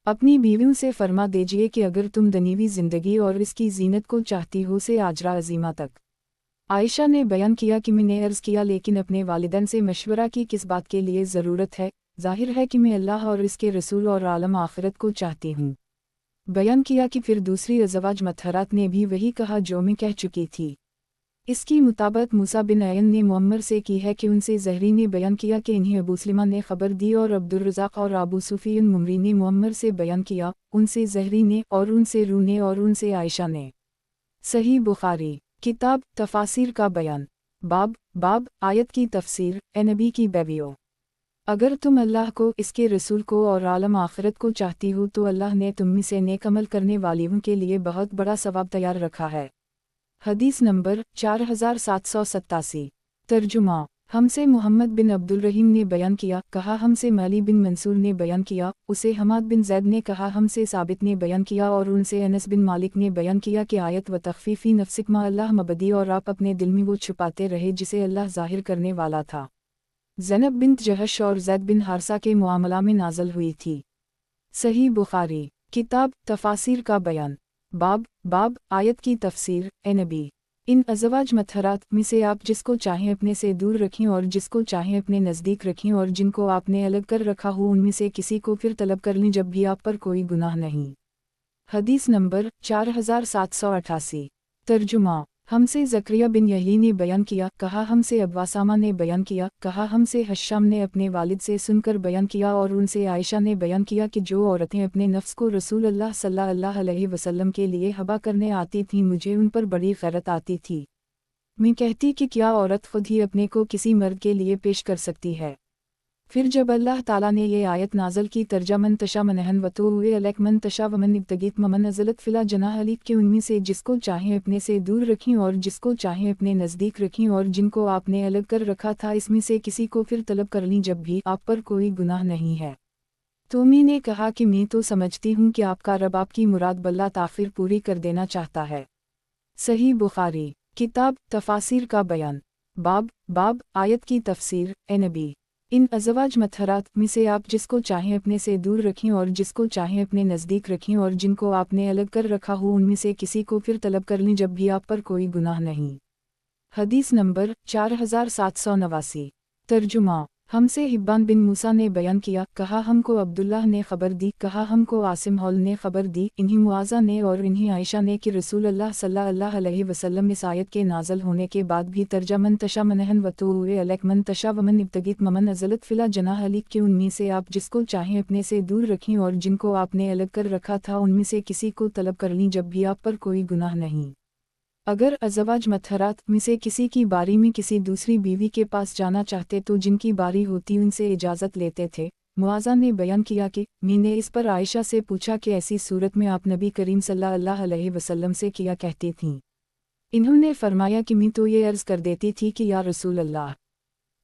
अपनी बीवियों से फरमा दीजिए कि अगर तुम दनीवी ज़िंदगी और इसकी जीनत को चाहती हो से आजरा अजीमा तक। आयशा ने बयान किया कि मैंने अर्ज़ किया, लेकिन अपने वालिदैन से मशवरा की किस बात के लिए ज़रूरत है? ज़ाहिर है कि मैं अल्लाह और इसके रसूल और आलम आखिरत को चाहती हूँ। बयान किया कि फिर दूसरी अज़वाज मतहरात ने भी वही कहा जो मैं कह चुकी थी। इसकी मुताबिक मूसा बिन अयन ने मुअम्मर से की है कि उनसे ज़हरी ने बयान किया कि इन्हें अबू सलमा ने खबर दी और अब्दुर्रज़ाक़ और अबू सुफ़ियान मुमरी ने मुअम्मर से बयान किया, उनसे ज़हरी ने और उनसे रू ने और उनसे आयशा ने। सही बुखारी किताब तफासिर का बयान। बाब आयत की तफसीर। ए नबी की बेवियों, अगर तुम अल्लाह को, इसके रसूल को और आलम आखिरत को चाहती हो तो अल्लाह ने तुम में से नेक अमल करने वालियों के लिए बहुत बड़ा सवाब तैयार रखा है। हदीस नंबर 4787। तर्जुमा। हमसे मोहम्मद बिन अब्दुल रहीम ने बयान किया, कहा हमसे माली बिन मंसूर ने बयान किया, उसे हमाद बिन ज़ैद ने कहा हमसे साबित ने बयान किया और उनसे अनस बिन मालिक ने बयान किया कि आयत व तख़फ़ीफ़ी नफ्सिक मा अल्लाह मबदी, और आप अपने दिल में वो छुपाते रहे जिसे अल्लाह ज़ाहिर करने वाला था। ज़ैनब बिन्त जहश और ज़ैद बिन हारसा के मामला में नाज़ल हुई थी। सही बुखारी किताब तफासिर का बयान। बाब आयत की तफसीर। ए नबी, इन अज़वाज मतहरात में से आप जिसको चाहें अपने से दूर रखें और जिसको चाहें अपने नज़दीक रखें, और जिनको आपने अलग कर रखा हो उनमें से किसी को फिर तलब कर लें जब भी आप पर कोई गुनाह नहीं। हदीस नंबर 4788। तर्जुमा। हमसे ज़करिया बिन यही ने बयान किया, कहा हमसे अब्वासामा ने बयान किया, कहा हमसे हश्शाम ने अपने वालिद से सुनकर बयान किया और उनसे आयशा ने बयान किया कि जो औरतें अपने नफ्स को रसूल अल्लाह सल्लल्लाहु अलैहि वसल्लम के लिए हबा करने आती थीं मुझे उन पर बड़ी गैरत आती थी। मैं कहती कि क्या औरत खुद ही अपने को किसी मर्द के लिए पेश कर सकती है। फिर जब अल्लाह ताला ने ये आयत नाज़ल की तर्जा मन तशा मनहन वतो हुए अलैक मन तशा वमन इब्तगीत ममन नज़लत फ़िला जनाह अलीक के उनमें से जिसको चाहें अपने से दूर रखें और जिसको चाहें अपने नज़दीक रखें और जिनको आपने अलग कर रखा था इसमें से किसी को फिर तलब कर लीं जब भी आप पर कोई गुनाह नहीं है। तो मैंने कहा कि मैं तो समझती हूँ कि आपका रब आपकी मुराद बल्ला ताख़िर पूरी कर देना चाहता है। सही बुखारी किताब तफासिर का बयान बाब आयत की तफसीर। ए नबी, इन अज़वाज मतहरात में से आप जिसको चाहें अपने से दूर रखें और जिसको चाहें अपने नज़दीक रखें और जिनको आपने अलग कर रखा हो उनमें से किसी को फिर तलब कर लें जब भी आप पर कोई गुनाह नहीं। हदीस नंबर 4789। तर्जुमा। हमसे हिब्बान बिन मूसा ने बयान किया, कहा हमको अब्दुल्लाह ने खबर दी, कहा हमको आसिम हौल ने खबर दी, इन्हीं मुआज़ा ने और इन्हीं आयशा ने कि रसूल अल्लाह सल्लल्लाहु अलैहि वसल्लम इस आयत के नाज़ल होने के बाद भी तर्जा मन तशा मनहन वतो हुए अलैक मन तशा वमन इब्तगीत ममन अज़लत फ़िला जनाह अलीक के उनमें से आप जिसको चाहें अपने से दूर रखें और जिनको आपने अलग कर रखा था उनमें से किसी को तलब कर लीं जब भी आप पर कोई गुनाह नहीं। अगर अज़वाज मतहरात में से किसी की बारी में किसी दूसरी बीवी के पास जाना चाहते तो जिनकी बारी होती उनसे इजाज़त लेते थे। मुआज़ा ने बयान किया कि मैंने इस पर आयशा से पूछा कि ऐसी सूरत में आप नबी करीम सल्लल्लाहु अलैहि वसल्लम से किया कहती थीं। इन्होंने फरमाया कि मैं तो ये अर्ज़ कर देती थी कि या रसूल अल्लाह,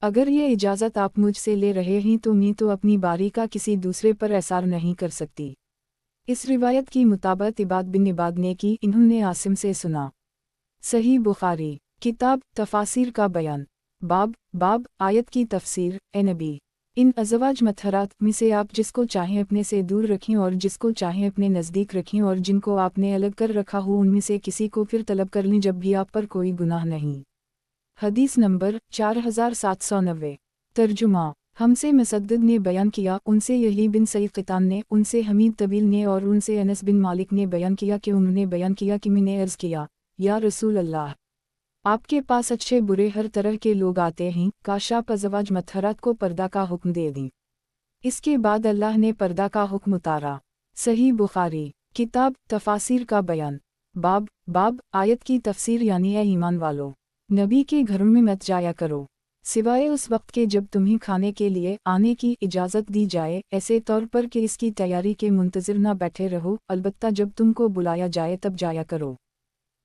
अगर ये इजाज़त आप मुझसे ले रहे हैं तो मैं तो अपनी बारी का किसी दूसरे पर एसार नहीं कर सकती। इस रिवायत की मुताबिक इबाद बिन इबाद ने की, इन्होंने आसिम से सुना। सही बुखारी किताब तफासिर का बयान बाब आयत की तफसीर। ए नबी, इन अज़वाज मतहरात में से आप जिसको चाहें अपने से दूर रखें और जिसको चाहें अपने नज़दीक रखें और जिनको आपने अलग कर रखा हो उनमें से किसी को फिर तलब कर लें जब भी आप पर कोई गुनाह नहीं। हदीस नंबर 4790। तर्जुमा। हमसे मुसद्दद ने बयान किया, उनसे यही बिन सईद क़ितान ने, उनसे हमीद तबील ने और उनसे अनस बिन मालिक ने बयान किया कि उन्होंने बयान किया कि मैंने अर्ज़ किया, या रसूल अल्लाह, आपके पास अच्छे बुरे हर तरह के लोग आते हैं, काश आप अज़वाज मतहरात को पर्दा का हुक्म दे दें। इसके बाद अल्लाह ने पर्दा का हुक्म उतारा। सही बुखारी किताब तफासिर का बयान बाब आयत की तफसीर यानी ए ईमान वालों, नबी के घरों में मत जाया करो सिवाय उस वक्त के जब तुम्हें खाने के लिए आने की इजाज़त दी जाए, ऐसे तौर पर कि इसकी तैयारी के मुंतज़िर न बैठे रहो, अलबत्ता जब तुमको बुलाया जाए तब जाया करो।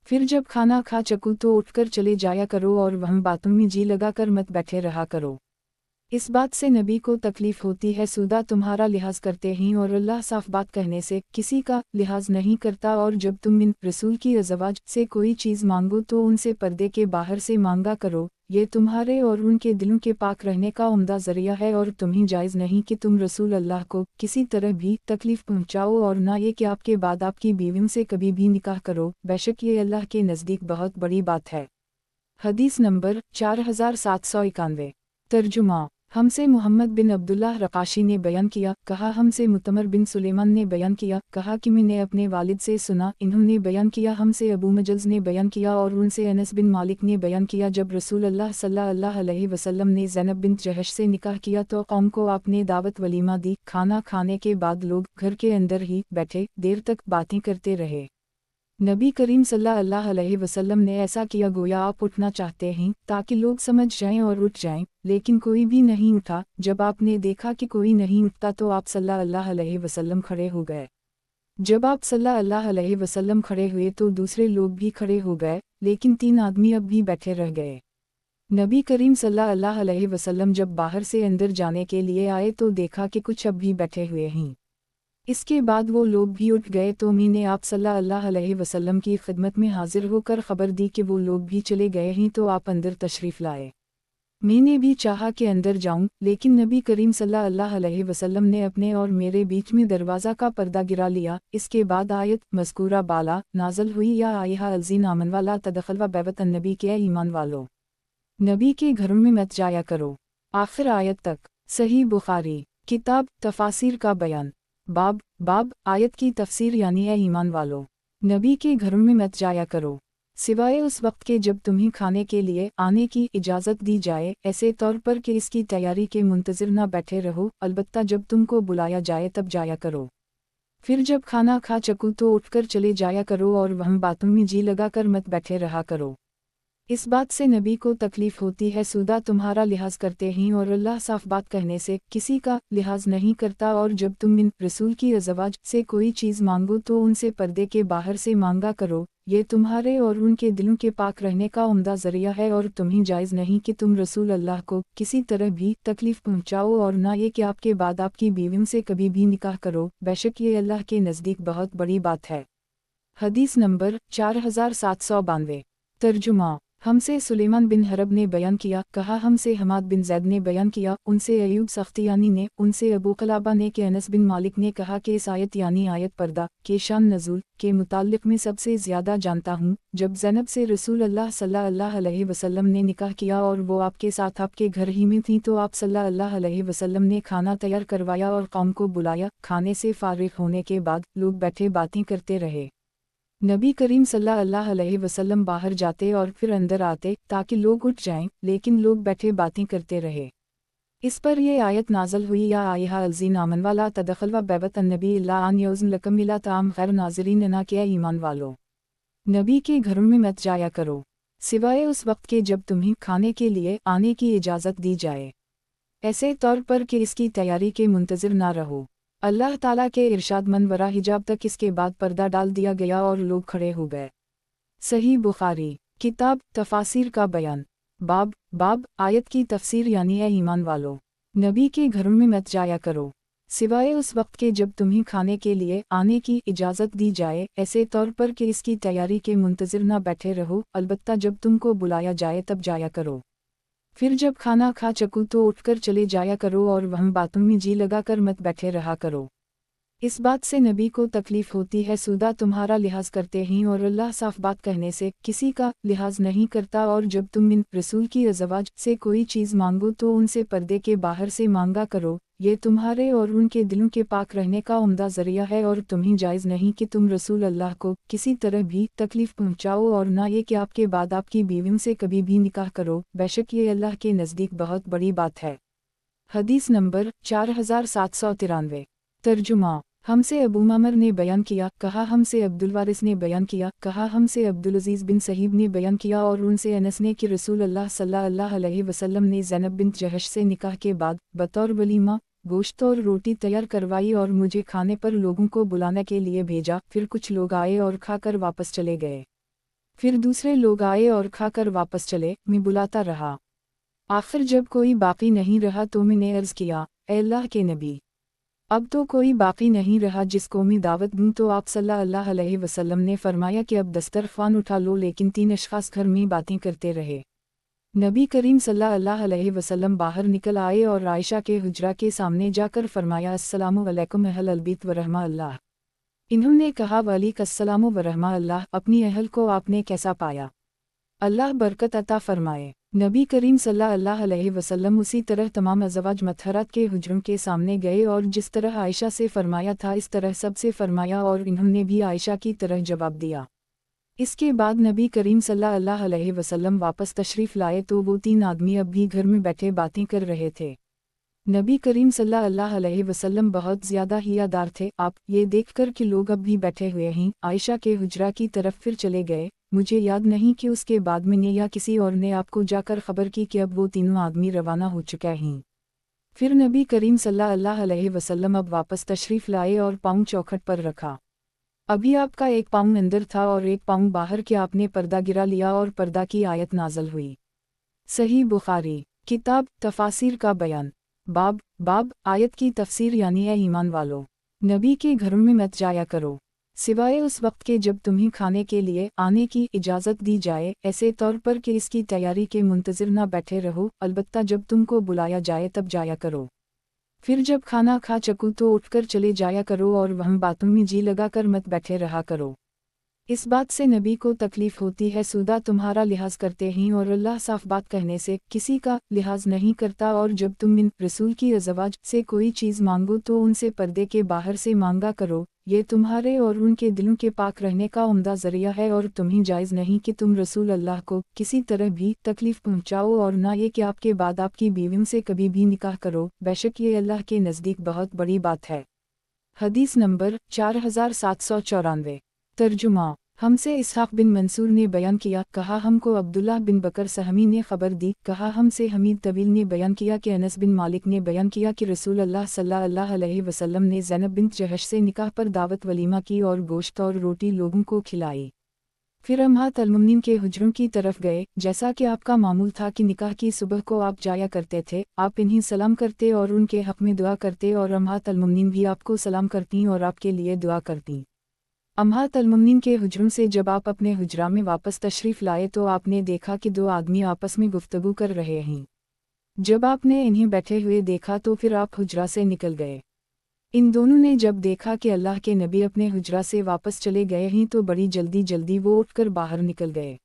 फिर जब खाना खा चको तो उठकर चले जाया करो और वहाँ बातों में जी लगाकर मत बैठे रहा करो। इस बात से नबी को तकलीफ होती है, सुदा तुम्हारा लिहाज करते हैं और अल्लाह साफ बात कहने से किसी का लिहाज नहीं करता। और जब तुम इन रसूल की अज़वाज से कोई चीज़ मांगो तो उनसे पर्दे के बाहर से मांगा करो, ये तुम्हारे और उनके दिलों के पाक रहने का उम्दा ज़रिया है। और तुम्हें जायज़ नहीं कि तुम रसूल अल्लाह को किसी तरह भी तकलीफ़ पहुँचाओ और ना ये कि आपके बाद आपकी बीवियों से कभी भी निकाह करो, बेशक ये अल्लाह के नज़दीक बहुत बड़ी बात है। हदीस नंबर 4791। तर्जुमा। हमसे मोहम्मद बिन अब्दुल्लाह रकाशी ने बयान किया, कहा हमसे मुतमर बिन सुलेमान ने बयान किया, कहा कि मैंने अपने वालिद से सुना, इन्होंने बयान किया हमसे अबू मजल्स ने बयान किया और उनसे अनस बिन मालिक ने बयान किया, जब रसूल अल्लाह सल्लल्लाहु अलैहि वसल्लम ने ज़ैनब बिन जहश से निकाह किया तो कौम को आपने दावत वलीमा दी। खाना खाने के बाद लोग घर के अंदर ही बैठे देर तक बातें करते रहे। नबी करीम सल्लल्लाहु अलैहि वसल्लम ने ऐसा किया गोया आप उठना चाहते हैं ताकि लोग समझ जाएं और उठ जाएं, लेकिन कोई भी नहीं उठा। जब आपने देखा कि कोई नहीं उठता तो आप सल्लल्लाहु अलैहि वसल्लम खड़े हो गए। जब आप सल्लल्लाहु अलैहि वसल्लम खड़े हुए तो दूसरे लोग भी खड़े हो गए, लेकिन 3 आदमी अब भी बैठे रह गए। नबी करीम सल्लल्लाहु अलैहि वसल्लम जब बाहर से अंदर जाने के लिए आए तो देखा कि कुछ अब भी बैठे हुए हैं। इसके बाद वो लोग भी उठ गए तो मैंने आप सल्लल्लाहु अलैहि वसल्लम की खिदमत में हाजिर होकर ख़बर दी कि वो लोग भी चले गए हैं तो आप अंदर तशरीफ़ लाए। मैंने भी चाहा कि अंदर जाऊं, लेकिन नबी करीम सल्लल्लाहु अलैहि वसल्लम ने अपने और मेरे बीच में दरवाज़ा का पर्दा गिरा लिया। इसके बाद आयत मज़कूरा बाला नाज़ल हुई, या आयहा अल्ज़ीन आमन वाला तदखलवा बैवत नबी के ईमान वालों, नबी के घरों में मत जाया करो, आखिर आयत तक। सही बुखारी किताब तफासिर का बयान बाब आयत की तफसीर यानी ए ईमान वालों, नबी के घरों में मत जाया करो। सिवाय उस वक्त के जब तुम्हें खाने के लिए आने की इजाज़त दी जाए, ऐसे तौर पर कि इसकी तैयारी के मुंतज़िर न बैठे रहो, अलबत्ता जब तुमको बुलाया जाए तब जाया करो। फिर जब खाना खा चको तो उठकर चले जाया करो और वहाँ बातों में जी लगा कर मत बैठे रहा करो। इस बात से नबी को तकलीफ होती है सुदा तुम्हारा लिहाज करते हैं और अल्लाह साफ बात कहने से किसी का लिहाज नहीं करता, और जब तुम इन रसूल की अज़वाज से कोई चीज़ मांगो तो उनसे पर्दे के बाहर से मांगा करो, ये तुम्हारे और उनके दिलों के पाक रहने का उम्दा ज़रिया है, और तुम्हें जायज़ नहीं कि तुम रसूल अल्लाह को किसी तरह भी तकलीफ़ पहुँचाओ, और ना ये कि आपके बाद आपकी बीवियों से कभी भी निकाह करो, बेशक ये अल्लाह के नज़दीक बहुत बड़ी बात है। हदीस नंबर 4792। तर्जुमा। हमसे सुलेमान बिन हरब ने बयान किया, कहा हमसे हमाद बिन जैद ने बयान किया, उनसे अयूब सख्तियानी ने, उनसे अबू कलाबा ने कि अनस बिन मालिक ने कहा कि इस आयत यानी आयत पर्दा के शान नज़ूल के मुताल्लिक़ में सबसे ज़्यादा जानता हूँ, जब ज़ैनब से रसूल अल्लाह सल्लल्लाहु अलैहि वसल्लम ने निकाह किया और वो आपके साथ आपके घर ही में थी, तो आप सल्लल्लाहु अलैहि वसल्लम ने खाना तैयार करवाया और कौम को बुलाया। खाने से फारिग होने के बाद लोग बैठे बातें करते रहे। नबी करीम सल्लल्लाहु अलैहि वसल्लम बाहर जाते और फिर अंदर आते ताकि लोग उठ जाएं, लेकिन लोग बैठे बातें करते रहे। इस पर यह आयत नाज़िल हुई, या आयहा अलज़ीन आमन वाला तदखल व बैबत अन्नबी इल्ला अन यौज़न लकम मिला ताम खैर नाज़रीन ना किया ईमान वालों, नबी के घरों में मत जाया करो सिवाय उस वक्त के जब तुम्हें खाने के लिए आने की इजाज़त दी जाए, ऐसे तौर पर कि इसकी तैयारी के मुंतज़िर ना रहो। अल्लाह ताला के इरशाद मन वरा हिजाब तक इसके बाद पर्दा डाल दिया गया और लोग खड़े हो गए। सही बुखारी किताब तफासिर का बयान। बाब आयत की तफसीर यानी ए ईमान वालों, नबी के घरों में मत जाया करो सिवाय उस वक्त के जब तुम्हें खाने के लिए आने की इजाज़त दी जाए, ऐसे तौर पर कि इसकी तैयारी के मुंतज़िर ना बैठे रहो, अलबत्ता जब तुमको बुलाया जाए तब जाया करो। फिर जब खाना खा चको तो उठकर चले जाया करो और वहाँ बातों में जी लगा कर मत बैठे रहा करो। इस बात से नबी को तकलीफ होती है सुदा तुम्हारा लिहाज करते हैं और अल्लाह साफ बात कहने से किसी का लिहाज नहीं करता, और जब तुम इन रसूल की अज़वाज से कोई चीज़ मांगो तो उनसे पर्दे के बाहर से मांगा करो, ये तुम्हारे और उनके दिलों के पाक रहने का उम्दा ज़रिया है, और तुम्हें जायज़ नहीं कि तुम रसूल अल्लाह को किसी तरह भी तकलीफ़ पहुँचाओ, और ना ये कि आपके बाद आपकी बीवियों से कभी भी निकाह करो, बेशक ये अल्लाह के नज़दीक बहुत बड़ी बात है। हदीस नंबर 4793। तर्जुमा। हमसे अबू मामर ने बयान किया, कहा हमसे अब्दुल वारिस ने बयान किया, कहा हमसे अब्दुल अजीज़ बिन सहीब ने बयान किया, और उनसे अनस ने कि रसूल अल्लाह सल्लल्लाहु अलैहि वसल्लम ने ज़ैनब बिन जहश से निकाह के बाद बतौर वलीमा गोश्त और रोटी तैयार करवाई और मुझे खाने पर लोगों को बुलाने के लिए भेजा। फिर कुछ लोग आए और खाकर वापस चले गए, फिर दूसरे लोग आए और खाकर वापस चले, मैं बुलाता रहा। आखिर जब कोई बाकी नहीं रहा तो मैंने अर्ज़ किया, ए अल्लाह के नबी, अब तो कोई बाकी नहीं रहा जिसको मैं दावत दूँ, तो आप सल्लल्लाहु अलैहि वसल्लम ने फरमाया कि अब दस्तरख्वान उठा लो, लेकिन 3 अशख़ास घर में बातें करते रहे। नबी करीम सल्लल्लाहु अलैहि वसल्लम बाहर निकल आए और आयशा के हुजरा के सामने जाकर फरमाया, अस्सलामु अलैकुम अहल अलबैत व रहमा अल्लाह। इन्होंने कहा, वालेकुमुस्सलाम व रहमा अल्लाह, अपनी अहल को आपने कैसा पाया, अल्लाह बरकत अता फरमाए। नबी करीम सल्लल्लाहु अलैहि वसल्लम उसी तरह तमाम अज़वाज मतहरत के हुजरों के सामने गए और जिस तरह आयशा से फरमाया था इस तरह सबसे फरमाया, और इन्होंने भी आयशा की तरह जवाब दिया। इसके बाद नबी करीम सल्लल्लाहु अलैहि वसल्लम वापस तशरीफ़ लाए तो वो 3 आदमी अब भी घर में बैठे बातें कर रहे थे। नबी करीम सल्लल्लाहु अलैहि वसल्लम बहुत ज़्यादा हियादार थे। आप ये देखकर कि लोग अब भी बैठे हुए हैं, आयशा के हुजरा की तरफ फिर चले गए। मुझे याद नहीं कि उसके बाद मैंने या किसी और ने आपको जाकर खबर की कि अब वो तीनों आदमी रवाना हो चुके हैं। फिर नबी करीम सल्लल्लाहु अलैहि वसल्लम अब वापस तशरीफ़ लाए और पाँव चौखट पर रखा। अभी आपका एक पाँव अंदर था और एक पाँव बाहर के आपने पर्दा गिरा लिया और पर्दा की आयत नाज़िल हुई। सही बुखारी किताब तफासिर का बयान। बाब आयत की तफसीर यानी ए ईमान वालों, नबी के घरों में मत जाया करो सिवाय उस वक्त के जब तुम्हें खाने के लिए आने की इजाज़त दी जाए, ऐसे तौर पर कि इसकी तैयारी के मुंतज़िर ना बैठे रहो, अलबत्ता जब तुमको बुलाया जाए तब जाया करो। फिर जब खाना खा चको तो उठकर चले जाया करो और वहाँ बातों में जी लगा कर मत बैठे रहा करो। इस बात से नबी को तकलीफ होती है सुदा तुम्हारा लिहाज करते हैं और अल्लाह साफ बात कहने से किसी का लिहाज नहीं करता, और जब तुम इन रसूल की अज़वाज से कोई चीज़ मांगो तो उनसे पर्दे के बाहर से मांगा करो, یہ تمہارے اور ان کے دلوں کے پاک رہنے کا عمدہ ذریعہ ہے، اور تمہیں جائز نہیں کہ تم رسول اللہ کو کسی طرح بھی تکلیف پہنچاؤ، اور نہ یہ کہ آپ کے بعد آپ کی بیویوں سے کبھی بھی نکاح کرو، بے شک یہ اللہ کے نزدیک بہت بڑی بات ہے۔ حدیث نمبر 4794۔ ترجمہ: ہم سے اسحاق بن منصور نے بیان کیا، کہا ہم کو عبداللہ بن بکر سہمی نے خبر دی، کہا ہم سے حمید طویل نے بیان کیا کہ انس بن مالک نے بیان کیا کہ رسول اللہ صلی اللہ علیہ وسلم نے زینب بنت جہش سے نکاح پر دعوت ولیمہ کی اور گوشت اور روٹی لوگوں کو کھلائی۔ پھر امہات المومنین کے حجروں کی طرف گئے، جیسا کہ آپ کا معمول تھا کہ نکاح کی صبح کو آپ جایا کرتے تھے، آپ انہیں سلام کرتے اور ان کے حق میں دعا کرتے، اور امہات المومنین بھی آپ کو سلام کرتیں اور آپ کے لیے دعا کرتیں۔ امہات المومنین کے حجروں سے جب آپ اپنے حجرہ میں واپس تشریف لائے تو آپ نے دیکھا کہ دو آدمی آپس میں گفتگو کر رہے ہیں۔ جب آپ نے انہیں بیٹھے ہوئے دیکھا تو پھر آپ حجرہ سے نکل گئے۔ ان دونوں نے جب دیکھا کہ اللہ کے نبی اپنے حجرہ سے واپس چلے گئے ہیں تو بڑی جلدی وہ اٹھ کر باہر نکل گئے۔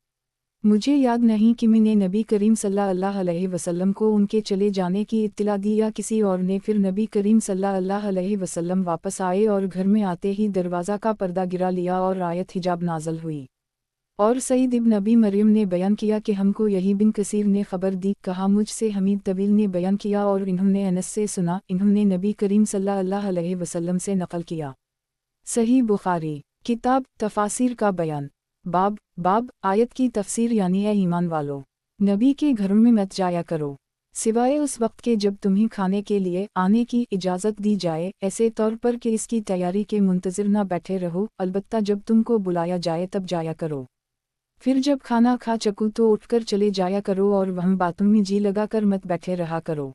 مجھے یاد نہیں کہ میں نے نبی کریم صلی اللہ علیہ وسلم کو ان کے چلے جانے کی اطلاع دی یا کسی اور نے۔ پھر نبی کریم صلی اللہ علیہ وسلم واپس آئے اور گھر میں آتے ہی دروازہ کا پردہ گرا لیا اور آیت حجاب نازل ہوئی۔ اور سعید ابن ابی مریم نے بیان کیا کہ ہم کو یحییٰ بن کثیر نے خبر دی، کہا مجھ سے حمید طویل نے بیان کیا اور انہوں نے انس سے سنا، انہوں نے نبی کریم صلی اللہ علیہ وسلم سے نقل کیا۔ صحیح بخاری، کتاب تفاسیر کا بیان، باب آیت کی تفسیر، یعنی اے ایمان والو، نبی کے گھروں میں مت جایا کرو سوائے اس وقت کے جب تمہیں کھانے کے لیے آنے کی اجازت دی جائے، ایسے طور پر کہ اس کی تیاری کے منتظر نہ بیٹھے رہو، البتہ جب تم کو بلایا جائے تب جایا کرو۔ پھر جب کھانا کھا چکو تو اٹھ کر چلے جایا کرو، اور وہاں باتوں میں جی لگا کر مت بیٹھے رہا کرو۔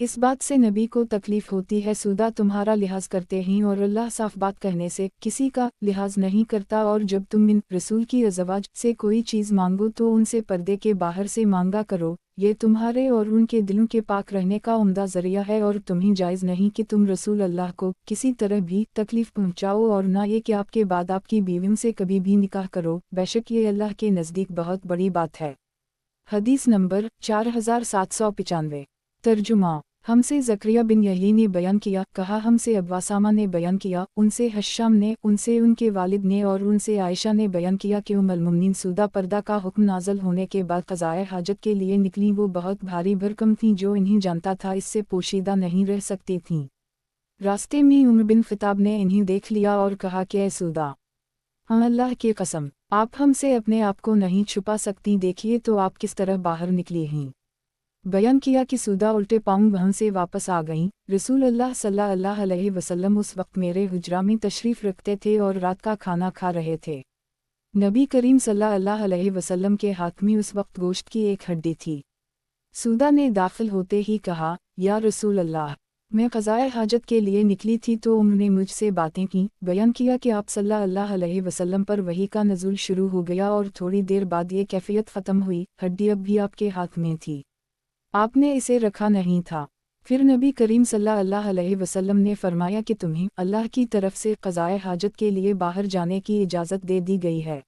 اس بات سے نبی کو تکلیف ہوتی ہے، سودا تمہارا لحاظ کرتے ہیں، اور اللہ صاف بات کہنے سے کسی کا لحاظ نہیں کرتا۔ اور جب تم من رسول کی ازواج سے کوئی چیز مانگو تو ان سے پردے کے باہر سے مانگا کرو، یہ تمہارے اور ان کے دلوں کے پاک رہنے کا عمدہ ذریعہ ہے، اور تمہیں جائز نہیں کہ تم رسول اللہ کو کسی طرح بھی تکلیف پہنچاؤ، اور نہ یہ کہ آپ کے بعد آپ کی بیویوں سے کبھی بھی نکاح کرو، بے شک یہ اللہ کے نزدیک بہت بڑی بات ہے۔ حدیث نمبر 4795۔ ترجمہ: ہم سے زکریا بن یحییٰ نے بیان کیا، کہا ہم سے ابواسامہ نے بیان کیا، ان سے حشام نے، ان سے ان کے والد نے، اور ان سے عائشہ نے بیان کیا کہ ام المومنین سودہ پردہ کا حکم نازل ہونے کے بعد قضائے حاجت کے لیے نکلیں۔ وہ بہت بھاری بھرکم تھیں، جو انہیں جانتا تھا اس سے پوشیدہ نہیں رہ سکتی تھیں۔ راستے میں عمر بن خطاب نے انہیں دیکھ لیا اور کہا کہ اے سودہ، ہاں اللہ کی قسم، آپ ہم سے اپنے آپ کو نہیں چھپا سکتی، دیکھیے تو آپ کس طرح باہر نکلی ہیں۔ بیان کیا کہ سودہ الٹے پاؤں وہاں سے واپس آ گئیں۔ رسول اللہ صلی اللہ علیہ وسلم اس وقت میرے حجرہ میں تشریف رکھتے تھے اور رات کا کھانا کھا رہے تھے۔ نبی کریم صلی اللہ علیہ وسلم کے ہاتھ میں اس وقت گوشت کی ایک ہڈی تھی۔ سودہ نے داخل ہوتے ہی کہا، یا رسول اللہ، میں قضائے حاجت کے لیے نکلی تھی تو انہوں نے مجھ سے باتیں کیں۔ بیان کیا کہ آپ صلی اللہ علیہ وسلم پر وحی کا نزول شروع ہو گیا، اور تھوڑی دیر بعد یہ کیفیت ختم ہوئی، ہڈی اب بھی آپ کے ہاتھ میں تھی، آپ نے اسے رکھا نہیں تھا۔ پھر نبی کریم صلی اللہ علیہ وسلم نے فرمایا کہ تمہیں اللہ کی طرف سے قضائے حاجت کے لیے باہر جانے کی اجازت دے دی گئی ہے۔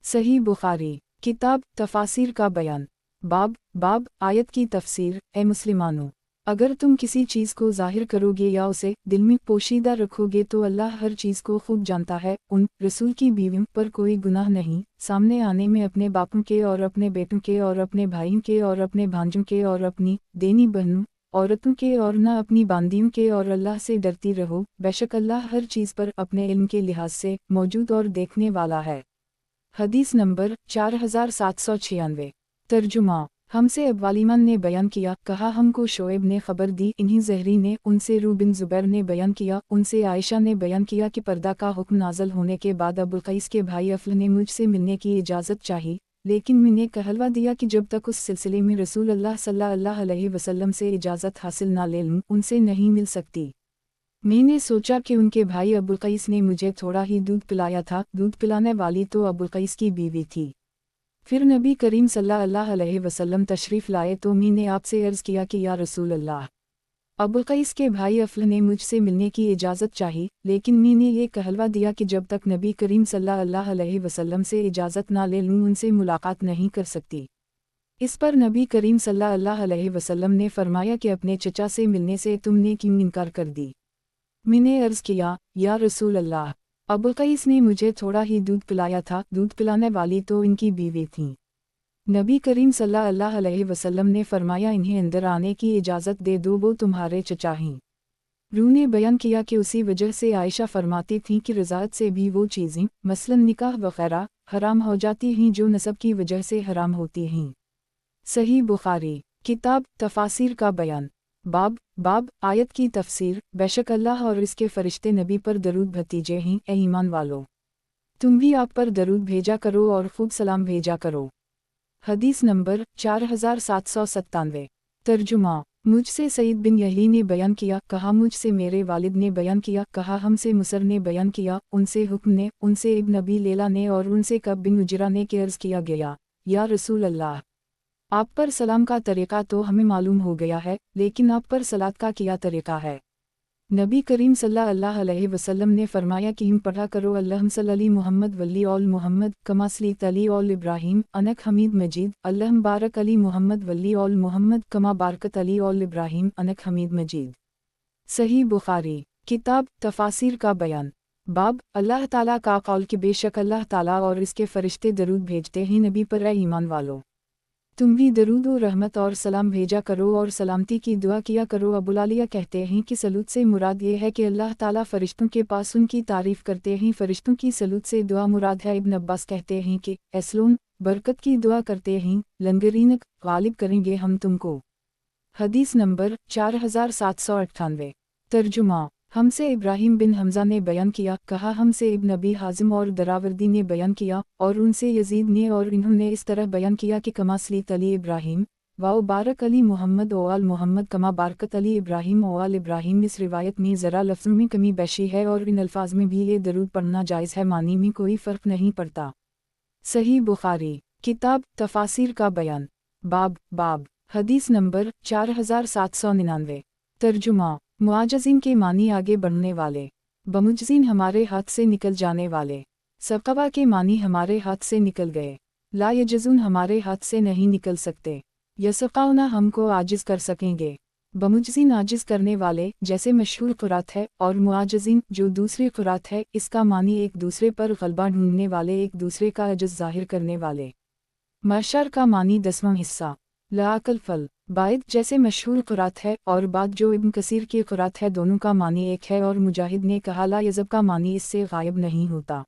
صحیح بخاری، کتاب تفاسیر کا بیان، باب آیت کی تفسیر۔ اے مسلمانوں، اگر تم کسی چیز کو ظاہر کرو گے یا اسے دل میں پوشیدہ رکھو گے تو اللہ ہر چیز کو خوب جانتا ہے۔ ان رسول کی بیویوں پر کوئی گناہ نہیں سامنے آنے میں اپنے باپوں کے اور اپنے بیٹوں کے اور اپنے بھائیوں کے اور اپنے بھانجوں کے اور اپنی دینی بہنوں عورتوں کے اور نہ اپنی باندیوں کے، اور اللہ سے ڈرتی رہو، بے شک اللہ ہر چیز پر اپنے علم کے لحاظ سے موجود اور دیکھنے والا ہے۔ حدیث نمبر 4796۔ ترجمہ: ہم سے ابوالیمان نے بیان کیا، کہا ہم کو شعیب نے خبر دی، انہیں زہری نے، ان سے روح بن زبیر نے بیان کیا، ان سے عائشہ نے بیان کیا کہ پردہ کا حکم نازل ہونے کے بعد ابوالقیس کے بھائی افل نے مجھ سے ملنے کی اجازت چاہی، لیکن میں نے کہلوا دیا کہ جب تک اس سلسلے میں رسول اللہ صلی اللہ علیہ وسلم سے اجازت حاصل نہ لے لوں ان سے نہیں مل سکتی۔ میں نے سوچا کہ ان کے بھائی ابوالقیس نے مجھے تھوڑا ہی دودھ پلایا تھا، دودھ پلانے والی تو ابوالقیس کی بیوی تھی۔ پھر نبی کریم صلی اللہ علیہ وسلم تشریف لائے تو میں نے آپ سے عرض کیا کہ یا رسول اللہ، ابوالقیس کے بھائی افل نے مجھ سے ملنے کی اجازت چاہی، لیکن میں نے یہ کہلوا دیا کہ جب تک نبی کریم صلی اللہ علیہ وسلم سے اجازت نہ لے لوں ان سے ملاقات نہیں کر سکتی۔ اس پر نبی کریم صلی اللہ علیہ وسلم نے فرمایا کہ اپنے چچا سے ملنے سے تم نے کیوں انکار کر دی؟ मैंने अर्ज़ किया, या रसूल अल्लाह, अबू क़ैस ने मुझे थोड़ा ही दूध पिलाया था, दूध पिलाने वाली तो इनकी बीवी थीं। नबी करीम सल्लल्लाहु अलैहि वसल्लम ने फरमाया, इन्हें अंदर आने की इजाज़त दे दो, वो तुम्हारे चचा हैं। रूह ने बयान किया कि उसी वजह से आयशा फरमाती थीं कि रज़ाअत से भी वो चीज़ें, मसलन निकाह वग़ैरह, हराम हो जाती हैं जो नसब की वजह से हराम होती हैं। सही बुखारी किताब तफासिर का बयान। बाब आयत की तफसीर। बेशक अल्लाह और इसके फ़रिश्ते नबी पर दरूद भतीजे हैं, ए ईमान वालों, तुम भी आप पर दरूद भेजा करो और खूब सलाम भेजा करो। हदीस नंबर 4797। तर्जुमा। मुझसे सईद बिन यही ने बयान किया, कहा मुझसे मेरे वालिद ने बयान किया, कहा हमसे मुसर ने बयान किया, उनसे हुक्म ने, उनसे इब्न अबी लैला ने और उनसे कब बिन उजरा ने के अर्ज़ किया गया, या रसूल अल्लाह, आप पर सलाम का तरीक़ा तो हमें मालूम हो गया है, लेकिन आप पर सलात का क्या तरीक़ा है। नबी करीम सल्लल्लाहु अलैहि वसल्लम ने फरमाया कि पढ़ा करो, अल्लाहुम्मा सल्ली अली मुहम्मद वल्ली ऑल मुहम्मद कमा सल्लैत अली ऑल इब्राहीम अनक हमीद मजीद, अल्लाहुम्मा बारक अली मुहम्मद वल्ली ऑल मुहम्मद कमा बारकत अली ऑल इब्राहीम अनक हमीद मजीद। सही बुखारी किताब तफासिर का बयान। बाब अल्लाह ताला का कौल कि बेशक अल्लाह ताला और इसके फ़रिश्ते दरूद भेजते हैं नबी पर, ए ईमान वालों, तुम भी दरूद व रहमत और सलाम भेजा करो और सलामती की दुआ किया करो। अबुलालिया कहते हैं कि सलूत से मुराद ये है कि अल्लाह ताला फ़रिश्तों के पास उनकी तारीफ़ करते हैं, फ़रिश्तों की सलूत से दुआ मुराद है। इब्न अब्बास कहते हैं कि एस्लोन बरकत की दुआ करते हैं, लंगरीनक गालिब करेंगे हम तुमको। हदीस नंबर 4798। तर्जुमा। हमसे इब्राहीम बिन हमज़ा ने बयान किया, कहा हमसे इब्न अबी हाज़िम और दरावर्दी ने बयान किया, और उनसे यजीद ने, और इन्होंने इस तरह बयान किया कि कमा सल्लैत अली इब्राहीम वाओ बारक अली मुहम्मद ओआल मुहम्मद कमा बारकत अली इब्राहीम ओआल इब्राहीम। इस रिवायत में ज़रा लफ्ज़ों में कमी बेशी है और इन अल्फाज में भी ये दरूद पढ़ना जायज़ है, मानी में कोई फ़र्क नहीं पड़ता। सही बुखारी किताब तफासिर का बयान। बाब हदीस नंबर 4799। तर्जुमा। मुआजज़ीन के मानी आगे बढ़ने वाले, बमुजज़ीन हमारे हाथ से निकल जाने वाले, सबक़वा के मानी हमारे हाथ से निकल गए, ला यजज़ून हमारे हाथ से नहीं निकल सकते, यसक़ाउना हमको आजिज़ कर सकेंगे। बमुजज़ीन आजिज़ करने वाले जैसे मशहूर क़ुरात है, और मुआजज़ीन जो दूसरी क़ुरात है, इसका मानी एक दूसरे पर ग़लबा ढूंढने वाले, एक दूसरे का अजज़ ज़ाहिर करने वाले। मशर का मानी 10वां हिस्सा। लाअकल फल बायद जैसे मशहूर क़ुरात है, और बाद जो इब्न कसीर की क़ुरात है, दोनों का मानी एक है। और मुजाहिद ने कहा ला यज़ब का मानी इससे गायब नहीं होता।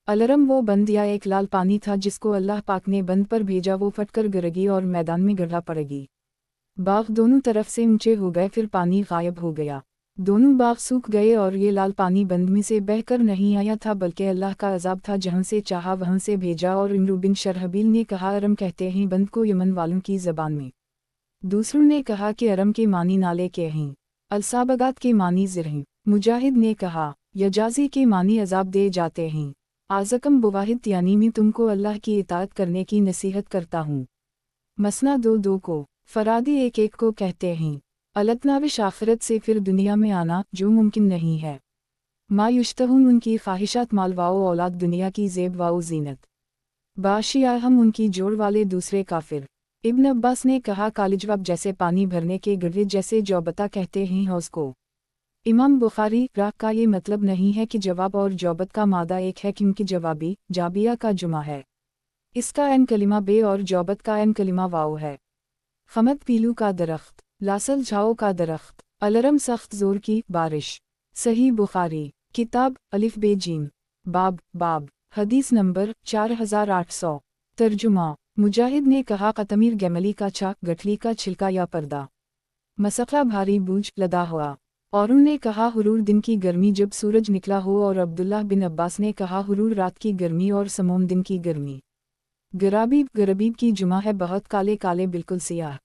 अलरम वो बंद या एक लाल पानी था जिसको अल्लाह पाक ने बंद पर भेजा, वो फटकर गिरेगी और मैदान में गिरा पड़ेगी। बाग दोनों तरफ से ऊंचे हो गए, फिर पानी गायब हो गया, दोनों बाग सूख गए, और ये लाल पानी बंद में से बहकर नहीं आया था, बल्कि अल्लाह का अज़ाब था, जहाँ से चाहा वहाँ से भेजा। और इमरू बिन शरहबील ने कहा, अरम कहते हैं बंद को यमन वालों की ज़बान में। दूसरों ने कहा कि अरम के मानी नाले के हैं, अलसाबगात के मानी ज़िरह। मुजाहिद ने कहा यजाज़ी के मानी अज़ाब दे जाते हैं। आज़कम बुवाहिद यानी मैं तुमको अल्लाह की इताअत करने की नसीहत करता हूँ। मसना दो को फरादी एक को कहते हैं। अलतनाविश आखिरत से फिर दुनिया में आना जो मुमकिन नहीं है। मायुश्तहून उनकी ख्वाहिशात माल वाओ औलाद दुनिया की ज़ेब वाओ ज़ीनत। बाशिया हम उनकी जोड़ वाले दूसरे काफिर। इब्न अब्बास ने कहा कालिजवाब जैसे पानी भरने के गड्ढे जैसे जौबता कहते हैं हौज़ को। इमाम बुखारी राग का ये मतलब नहीं है कि जवाब और जौबत का मादा एक है, क्योंकि जवाबी जाबिया का जुमा है, इसका एन कलिमा बे और जौबत का एन कलिमा वाओ है। खमद पीलू का दरख्त, लासल झाओ का दरख्त, अलरम सख्त ज़ोर की बारिश। सही बुखारी किताब अलिफ बे जीम। बाब हदीस नंबर 4800। तर्जुमा। मुजाहिद ने कहा कतमीर गैमली का चाक, गठली का छिलका या पर्दा। मसक़ा भारी बूझ लदा हुआ। और उन्होंने कहा हुरूर दिन की गर्मी जब सूरज निकला हो, और अब्दुल्लाह बिन अब्बास ने कहा हुरूर रात की गर्मी और समोम दिन की गर्मी। गराबीब की जुमा है बहुत काले काले बिल्कुल सियाह।